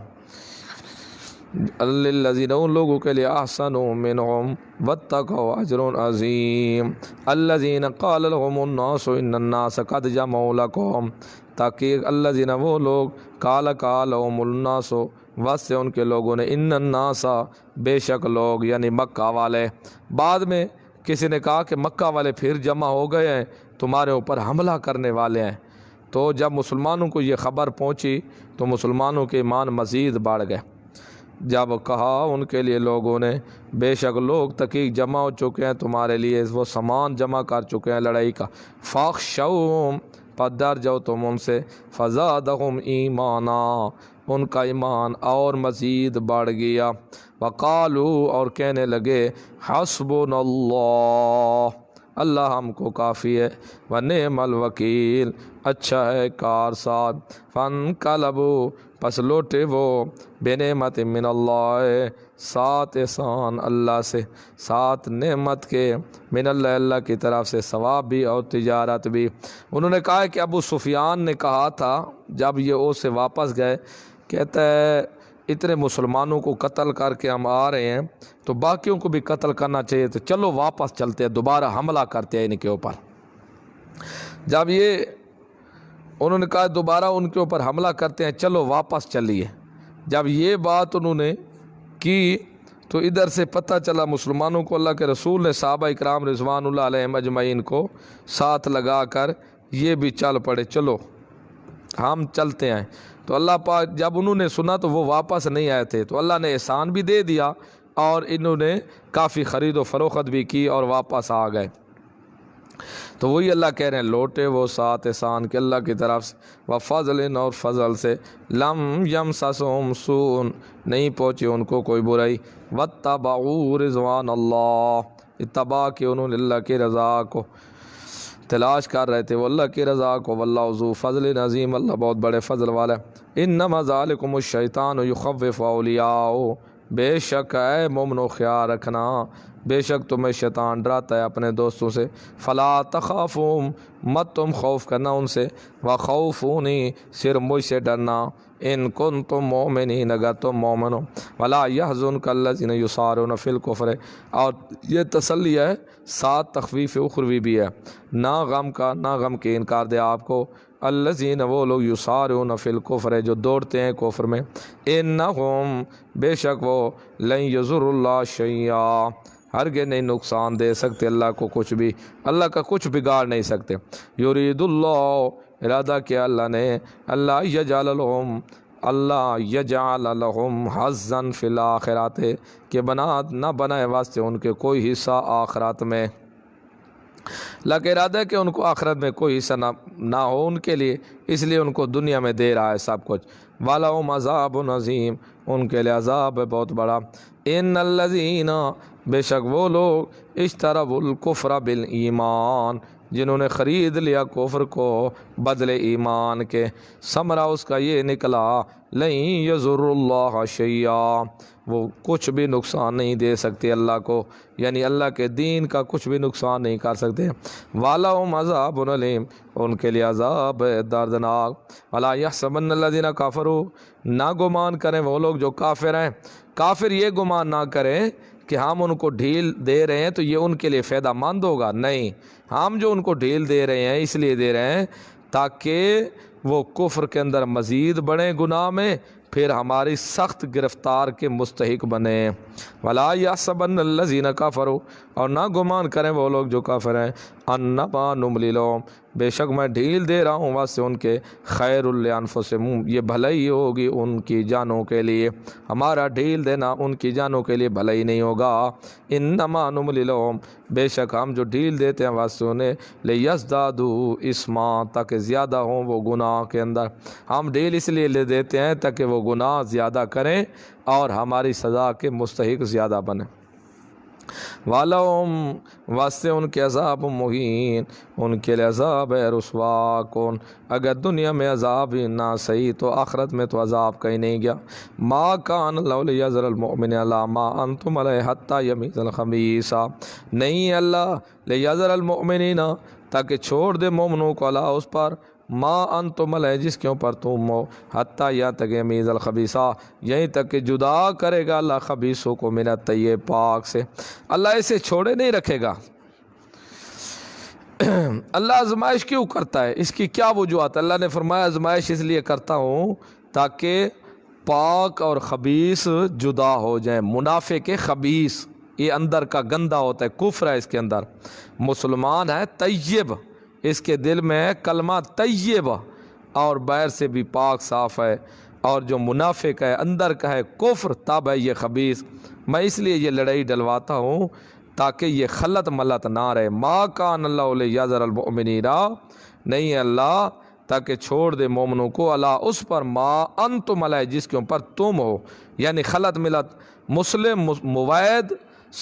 Speaker 1: الذین ان لوگوں کے لیے، احسنوا منہم واتقوا اجر عظیم، الذین قال لهم الناس ان الناس قد جمعوا لكم، تاکہ الذین وہ لوگ، قال لهم الناس واسطے ان کے لوگوں نے، ان الناس بے شک لوگ، یعنی مکہ والے، بعد میں کسی نے کہا کہ مکہ والے پھر جمع ہو گئے ہیں، تمہارے اوپر حملہ کرنے والے ہیں، تو جب مسلمانوں کو یہ خبر پہنچی تو مسلمانوں کے ایمان مزید بڑھ گئے۔ جب کہا ان کے لیے لوگوں نے، بے شک لوگ تحقیق جمع ہو چکے ہیں تمہارے لیے، وہ سامان جمع کر چکے ہیں لڑائی کا، فاخشوہم پس ڈر جاؤ تم ان سے، فزادہم ایمانا ان کا ایمان اور مزید بڑھ گیا، وقالو اور کہنے لگے، حسبنا اللہ اللہ ہم کو کافی ہے، ونعم الوکیل اچھا ہے کارساز، فانقلبوا پس لوٹے وہ، بنعمت من اللہ سات احسان اللہ سے، سات نعمت کے، من اللہ اللہ کی طرف سے، ثواب بھی اور تجارت بھی۔ انہوں نے کہا کہ ابو سفیان نے کہا تھا جب یہ اوس سے واپس گئے، کہتا ہے اتنے مسلمانوں کو قتل کر کے ہم آ رہے ہیں تو باقیوں کو بھی قتل کرنا چاہیے، تو چلو واپس چلتے ہیں، دوبارہ حملہ کرتے ہیں ان کے اوپر۔ جب یہ انہوں نے کہا دوبارہ ان کے اوپر حملہ کرتے ہیں، چلو واپس چلیے، جب یہ بات انہوں نے کی تو ادھر سے پتہ چلا مسلمانوں کو اللہ کے رسول نے صحابہ اکرام رضوان اللہ علیہم اجمعین کو ساتھ لگا کر یہ بھی چل پڑے، چلو ہم چلتے ہیں۔ تو اللہ پاک جب انہوں نے سنا تو وہ واپس نہیں آئے تھے، تو اللہ نے احسان بھی دے دیا اور انہوں نے کافی خرید و فروخت بھی کی اور واپس آ گئے۔ تو وہی اللہ کہہ رہے ہیں لوٹے وہ سات احسان کے اللہ کی طرف سے، وفضل اور فضل سے، لم یمسسہم سوء نہیں پہنچی ان کو کوئی برائی، واتبعوا رضوان اللہ اتباع کی انہوں نے اللہ کی رضا کو، تلاش کر رہے تھے وہ اللہ کی رضا کو، واللہ ذو فضل عظیم اللہ بہت بڑے فضل والا ہے۔ انما ذالکم الشیطان یخوف اولیاءہ بے شک ہے مومنو خیال رکھنا، بے شک تمہیں شیطان ڈراتا ہے اپنے دوستوں سے، فلا تخافوہم مت تم خوف کرنا ان سے، وخوفونی صرف مجھ سے ڈرنا، ان کنتم مؤمنین اگر تم مومن ہو، ولا یحزنک الذین یسارعون فی الکفر، اور یہ تسلی ہے ساتھ تخفیف اخروی بھی ہے، نہ غم کا نہ غم کے انکار دے آپ کو، الذین وہ لوگ یسارعون فی الکفر جو دوڑتے ہیں کفر میں، انہم بے شک وہ لن یضر اللہ شیئا ہرگز نہیں نقصان دے سکتے اللہ کو کچھ بھی، اللہ کا کچھ بگاڑ نہیں سکتے، یرید اللہ ارادہ کیا اللہ نے، اللہ یجعل لہم حظا فی الآخرات کہ نہ بنائے واسطے ان کے کوئی حصہ آخرات میں، اللہ کا ارادہ ہے کہ ان کو آخرت میں کوئی حصہ نہ ہو ان کے لیے، اس لیے ان کو دنیا میں دے رہا ہے سب کچھ، وَلَهُمْ عَذَابٌ عَظِيمٌ ان کے لیے عذاب ہے بہت بڑا، ان الذین بے شک وہ لوگ اشتروا الکفر بالایمان جنہوں نے خرید لیا کفر کو بدلے ایمان کے، ثمرہ اس کا یہ نکلا لن یضر اللہ شیئا وہ کچھ بھی نقصان نہیں دے سکتے اللہ کو، یعنی اللہ کے دین کا کچھ بھی نقصان نہیں کر سکتے، وَلَهُمْ عَذَابٌ عَلِيمٌ ان کے لیے عذاب ہے دردناک، وَلَا يَحْسَبَنَّ الَّذِينَ كَفَرُوا نہ گمان کریں وہ لوگ جو کافر ہیں، کافر یہ گمان نہ کریں کہ ہم ان کو ڈھیل دے رہے ہیں تو یہ ان کے لیے فائدہ مند ہوگا، نہیں، ہم جو ان کو ڈھیل دے رہے ہیں اس لیے دے رہے ہیں تاکہ وہ کفر کے اندر مزید بڑھیں گناہ میں، پھر ہماری سخت گرفتار کے مستحق بنے، وَلَا يَحْسَبَنَّ الَّذِينَ كَفَرُوا اور نہ گمان کریں وہ لوگ جو کافر ہیں، اَنَّمَا نُمْلِي لَهُمْ بے شک میں ڈھیل دے رہا ہوں واسطے ان کے، خیر لِأَنفُسِهِمْ یہ بھلائی ہوگی ان کی جانوں کے لیے، ہمارا ڈھیل دینا ان کی جانوں کے لیے بھلائی نہیں ہوگا، اِنَّمَا نُمْلِي لَهُمْ بے شک ہم جو ڈھیل دیتے ہیں واسطے انہیں، لِيَزْدَادُوا اِثْمًا تاکہ زیادہ ہوں وہ گناہ کے اندر، ہم ڈھیل اس لیے لے دیتے ہیں تاکہ وہ گناہ زیادہ کریں اور ہماری سزا کے مستحق زیادہ بنیں، وَلَهُمْ واسطے ان کے عذاب مہین ان کے لیے عذاب ہے رسوا کن، اگر دنیا میں عذاب ہی نہ صحیح تو آخرت میں تو عذاب کہیں نہیں گیا، ما کان اللہ لیذر المؤمن علی ما انتم علیہ حتی یمیز الخبیث نہیں اللہ لیذر المؤمنین تاکہ چھوڑ دے مومنوں کو علی اس پر، ما انتم علیہ جس کے اوپر تم ہو، حتیٰ یہاں تک یمیز الخبیثہ یہیں تک کہ جدا کرے گا اللہ خبیثوں کو من الطیب پاک سے، اللہ اسے چھوڑے نہیں رکھے گا، اللہ آزمائش کیوں کرتا ہے اس کی کیا وجوہات، اللہ نے فرمایا آزمائش اس لیے کرتا ہوں تاکہ پاک اور خبیث جدا ہو جائیں، منافق خبیث یہ اندر کا گندا ہوتا ہے، کفر ہے اس کے اندر، مسلمان ہے طیب اس کے دل میں ہے کلمہ طیب اور باہر سے بھی پاک صاف ہے، اور جو منافق ہے اندر کا ہے کفر تب ہے یہ خبیث، میں اس لیے یہ لڑائی ڈلواتا ہوں تاکہ یہ خلط ملت نہ رہے، ما کان اللہ لیذر المؤمنین نہیں اللہ تاکہ چھوڑ دے مومنوں کو اللہ اس پر ما انتم علیہ جس کے اوپر تم ہو، یعنی خلط ملت مسلم موحد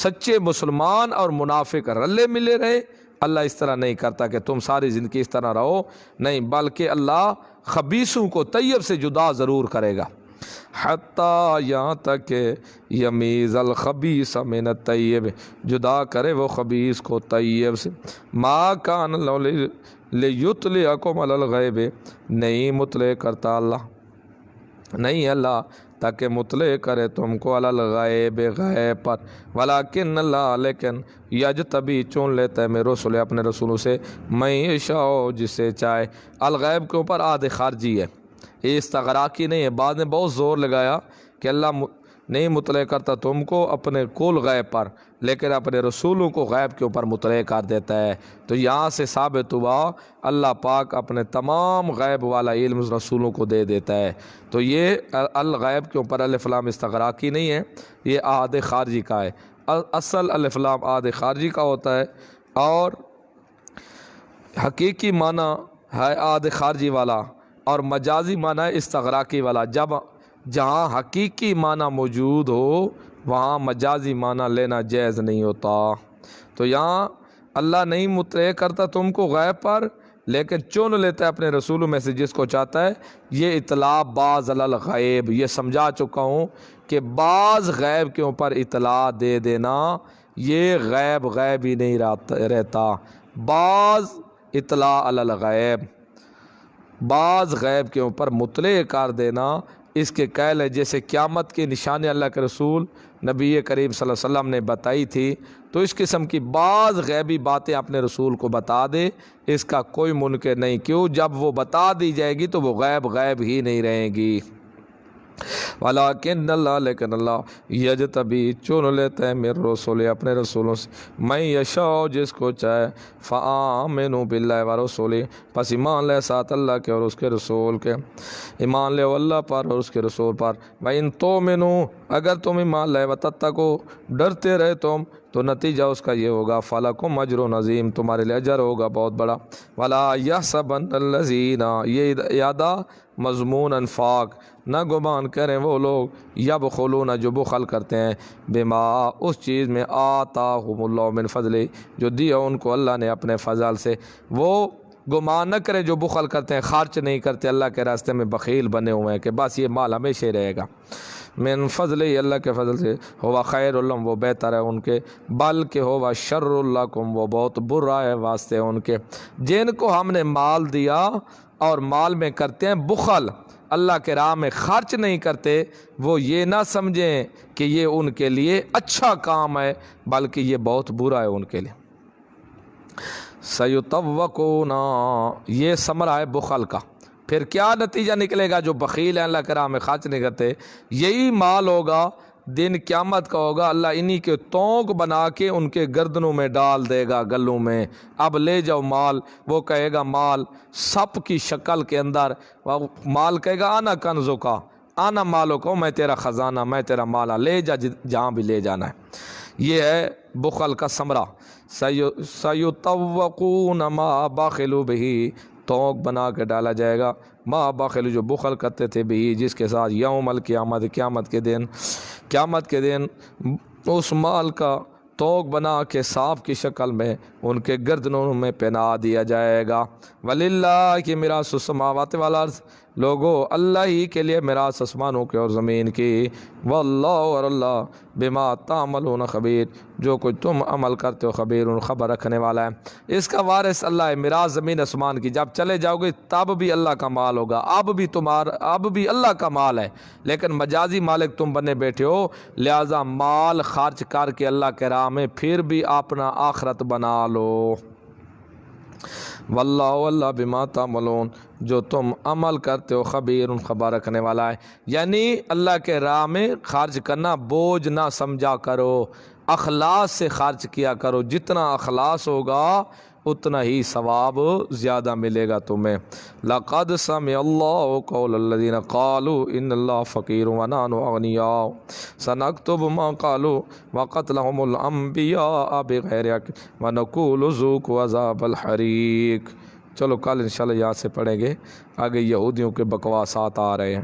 Speaker 1: سچے مسلمان اور منافق رلے ملے رہے، اللہ اس طرح نہیں کرتا کہ تم ساری زندگی اس طرح رہو، نہیں بلکہ اللہ خبیثوں کو طیب سے جدا ضرور کرے گا، حتیٰ یہاں تک کہ یمیز الخبیث من الطیب جدا کرے وہ خبیث کو طیب سے، ما کان اللہ لیطلعکم علی الغیب نہیں مطلع کرتا اللہ نہیں اللہ تاکہ مطلع کرے تم کو علی الغیب غیب پر، ولیکن اللہ لیکن یجتبی چون لیتا ہے میرے رسول اپنے رسولوں سے، من یشاء جسے چاہے، الغیب کے اوپر عاد خارجی ہے، یہ استغراقی نہیں ہے، بعد نے بہت زور لگایا کہ اللہ نہیں مطلع کرتا تم کو اپنے کل غیب پر لیکن اپنے رسولوں کو غیب کے اوپر مطلع کر دیتا ہے، تو یہاں سے ثابت ہوا اللہ پاک اپنے تمام غیب والا علم رسولوں کو دے دیتا ہے، تو یہ الغیب کے اوپر الف لام استغراقی نہیں ہے، یہ عہد خارجی کا ہے، اصل الف لام عہد خارجی کا ہوتا ہے، اور حقیقی معنی ہے عاد خارجی والا اور مجازی معنی ہے استغراقی والا۔ جہاں حقیقی معنی موجود ہو وہاں مجازی معنی لینا جائز نہیں ہوتا۔ تو یہاں اللہ نہیں مطلع کرتا تم کو غیب پر، لیکن چن لیتا ہے اپنے رسولوں میں سے جس کو چاہتا ہے۔ یہ اطلاع بعض الغیب، یہ سمجھا چکا ہوں کہ بعض غیب کے اوپر اطلاع دے دینا یہ غیب ہی نہیں رہتا۔ بعض اطلاع الغیب، بعض غیب کے اوپر مطلع کر دینا اس کے قائل ہے۔ جیسے قیامت کی نشانی اللہ کے رسول نبی کریم صلی اللہ علیہ وسلم نے بتائی تھی، تو اس قسم کی بعض غیبی باتیں اپنے رسول کو بتا دے، اس کا کوئی منکر نہیں۔ کیوں؟ جب وہ بتا دی جائے گی تو وہ غیب ہی نہیں رہیں گی۔ ولیکن اللہ، لیکن اللہ یجتبی چن لیتے ہیں میرے رسول اپنے رسولوں سے، میں یشاء جس کو چاہے، فآمنوا باللہ ورسولہ پس ایمان لے ساتھ اللہ کے اور اس کے رسول کے، ایمان لے اللہ پر اور اس کے رسول پر۔ وَإِن تُؤْمِنُوا اگر تم ایمان لے، وَتَتَّقُوا ڈرتے رہے تم، تو نتیجہ اس کا یہ ہوگا، فَلَكُمْ أَجْرٌ عظیم تمہارے لیے اجر ہوگا بہت بڑا۔ وَلَا يَحْسَبَنَّ الَّذِينَ یہ یادہ مضمون انفاق، نہ گمان کریں وہ لوگ یبخلون جو بخل کرتے ہیں، بما اس چیز میں آتاہم اللہ من فضل جو دیا ان کو اللہ نے اپنے فضل سے۔ وہ گمان نہ کریں جو بخل کرتے ہیں، خرچ نہیں کرتے اللہ کے راستے میں، بخیل بنے ہوئے ہیں کہ بس یہ مال ہمیشہ رہے گا۔ من فضل اللہ کے فضل سے، ہوا خیر لہم وہ بہتر ہے ان کے، بلکہ ہوا شر لکم وہ بہت برا ہے واسطے ان کے، جن کو ہم نے مال دیا اور مال میں کرتے ہیں بخل، اللہ کے راہ میں خرچ نہیں کرتے، وہ یہ نہ سمجھیں کہ یہ ان کے لیے اچھا کام ہے، بلکہ یہ بہت برا ہے ان کے لیے۔ سیطوقون یہ ثمرہ ہے بخل کا۔ پھر کیا نتیجہ نکلے گا؟ جو بخیل ہیں اللہ کے راہ میں خرچ نہیں کرتے، یہی مال ہوگا دن قیامت کا ہوگا، اللہ انہی کے تونک بنا کے ان کے گردنوں میں ڈال دے گا، گلوں میں، اب لے جاؤ مال۔ وہ کہے گا مال سپ کی شکل کے اندر، مال کہے گا آنا کنزو کا، آنا مالو کا، میں تیرا خزانہ، میں تیرا مالا، لے جا جہاں بھی لے جانا ہے۔ یہ ہے بخل کا ثمرہ۔ سیطوقون ما بخلوا بہ تونک بنا کے ڈالا جائے گا، ما بخلوا جو بخل کرتے تھے بھی جس کے ساتھ، یوم القیامت قیامت کے دن اس مال کا توق بنا کے صاف کی شکل میں ان کے گردنوں میں پہنا دیا جائے گا۔ وَلِلَّهِ کی میراث السماوات والارض، لوگو اللہ ہی کے لیے میراث آسمانوں کے اور زمین کی، واللہ اور اللہ بما تعملون خبیر جو کچھ تم عمل کرتے ہو خبیر خبر رکھنے والا ہے۔ اس کا وارث اللہ ہے، میراث زمین آسمان کی، جب چلے جاؤ گے تب بھی اللہ کا مال ہوگا، اب بھی اللہ کا مال ہے، لیکن مجازی مالک تم بنے بیٹھے ہو، لہذا مال خرچ کر کے اللہ کے راہ میں پھر بھی اپنا آخرت بنا لو۔ واللہ اللہ بما تعملون جو تم عمل کرتے ہو خبیر خبر رکھنے والا ہے۔ یعنی اللہ کے راہ میں خرچ کرنا بوجھ نہ سمجھا کرو، اخلاص سے خرچ کیا کرو، جتنا اخلاص ہوگا اتنا ہی ثواب زیادہ ملے گا تمہیں۔ لقد سمع اللہ قول الذین قالوا ان اللہ فقیر ونحن اغنیاء سنکتب ما قالوا وقتلهم الانبیاء بغیر حق ونقول ذوقوا عذاب الحریق۔ چلو کل انشاءاللہ یہاں سے پڑھیں گے، آگے یہودیوں کے بکواسات آ رہے ہیں۔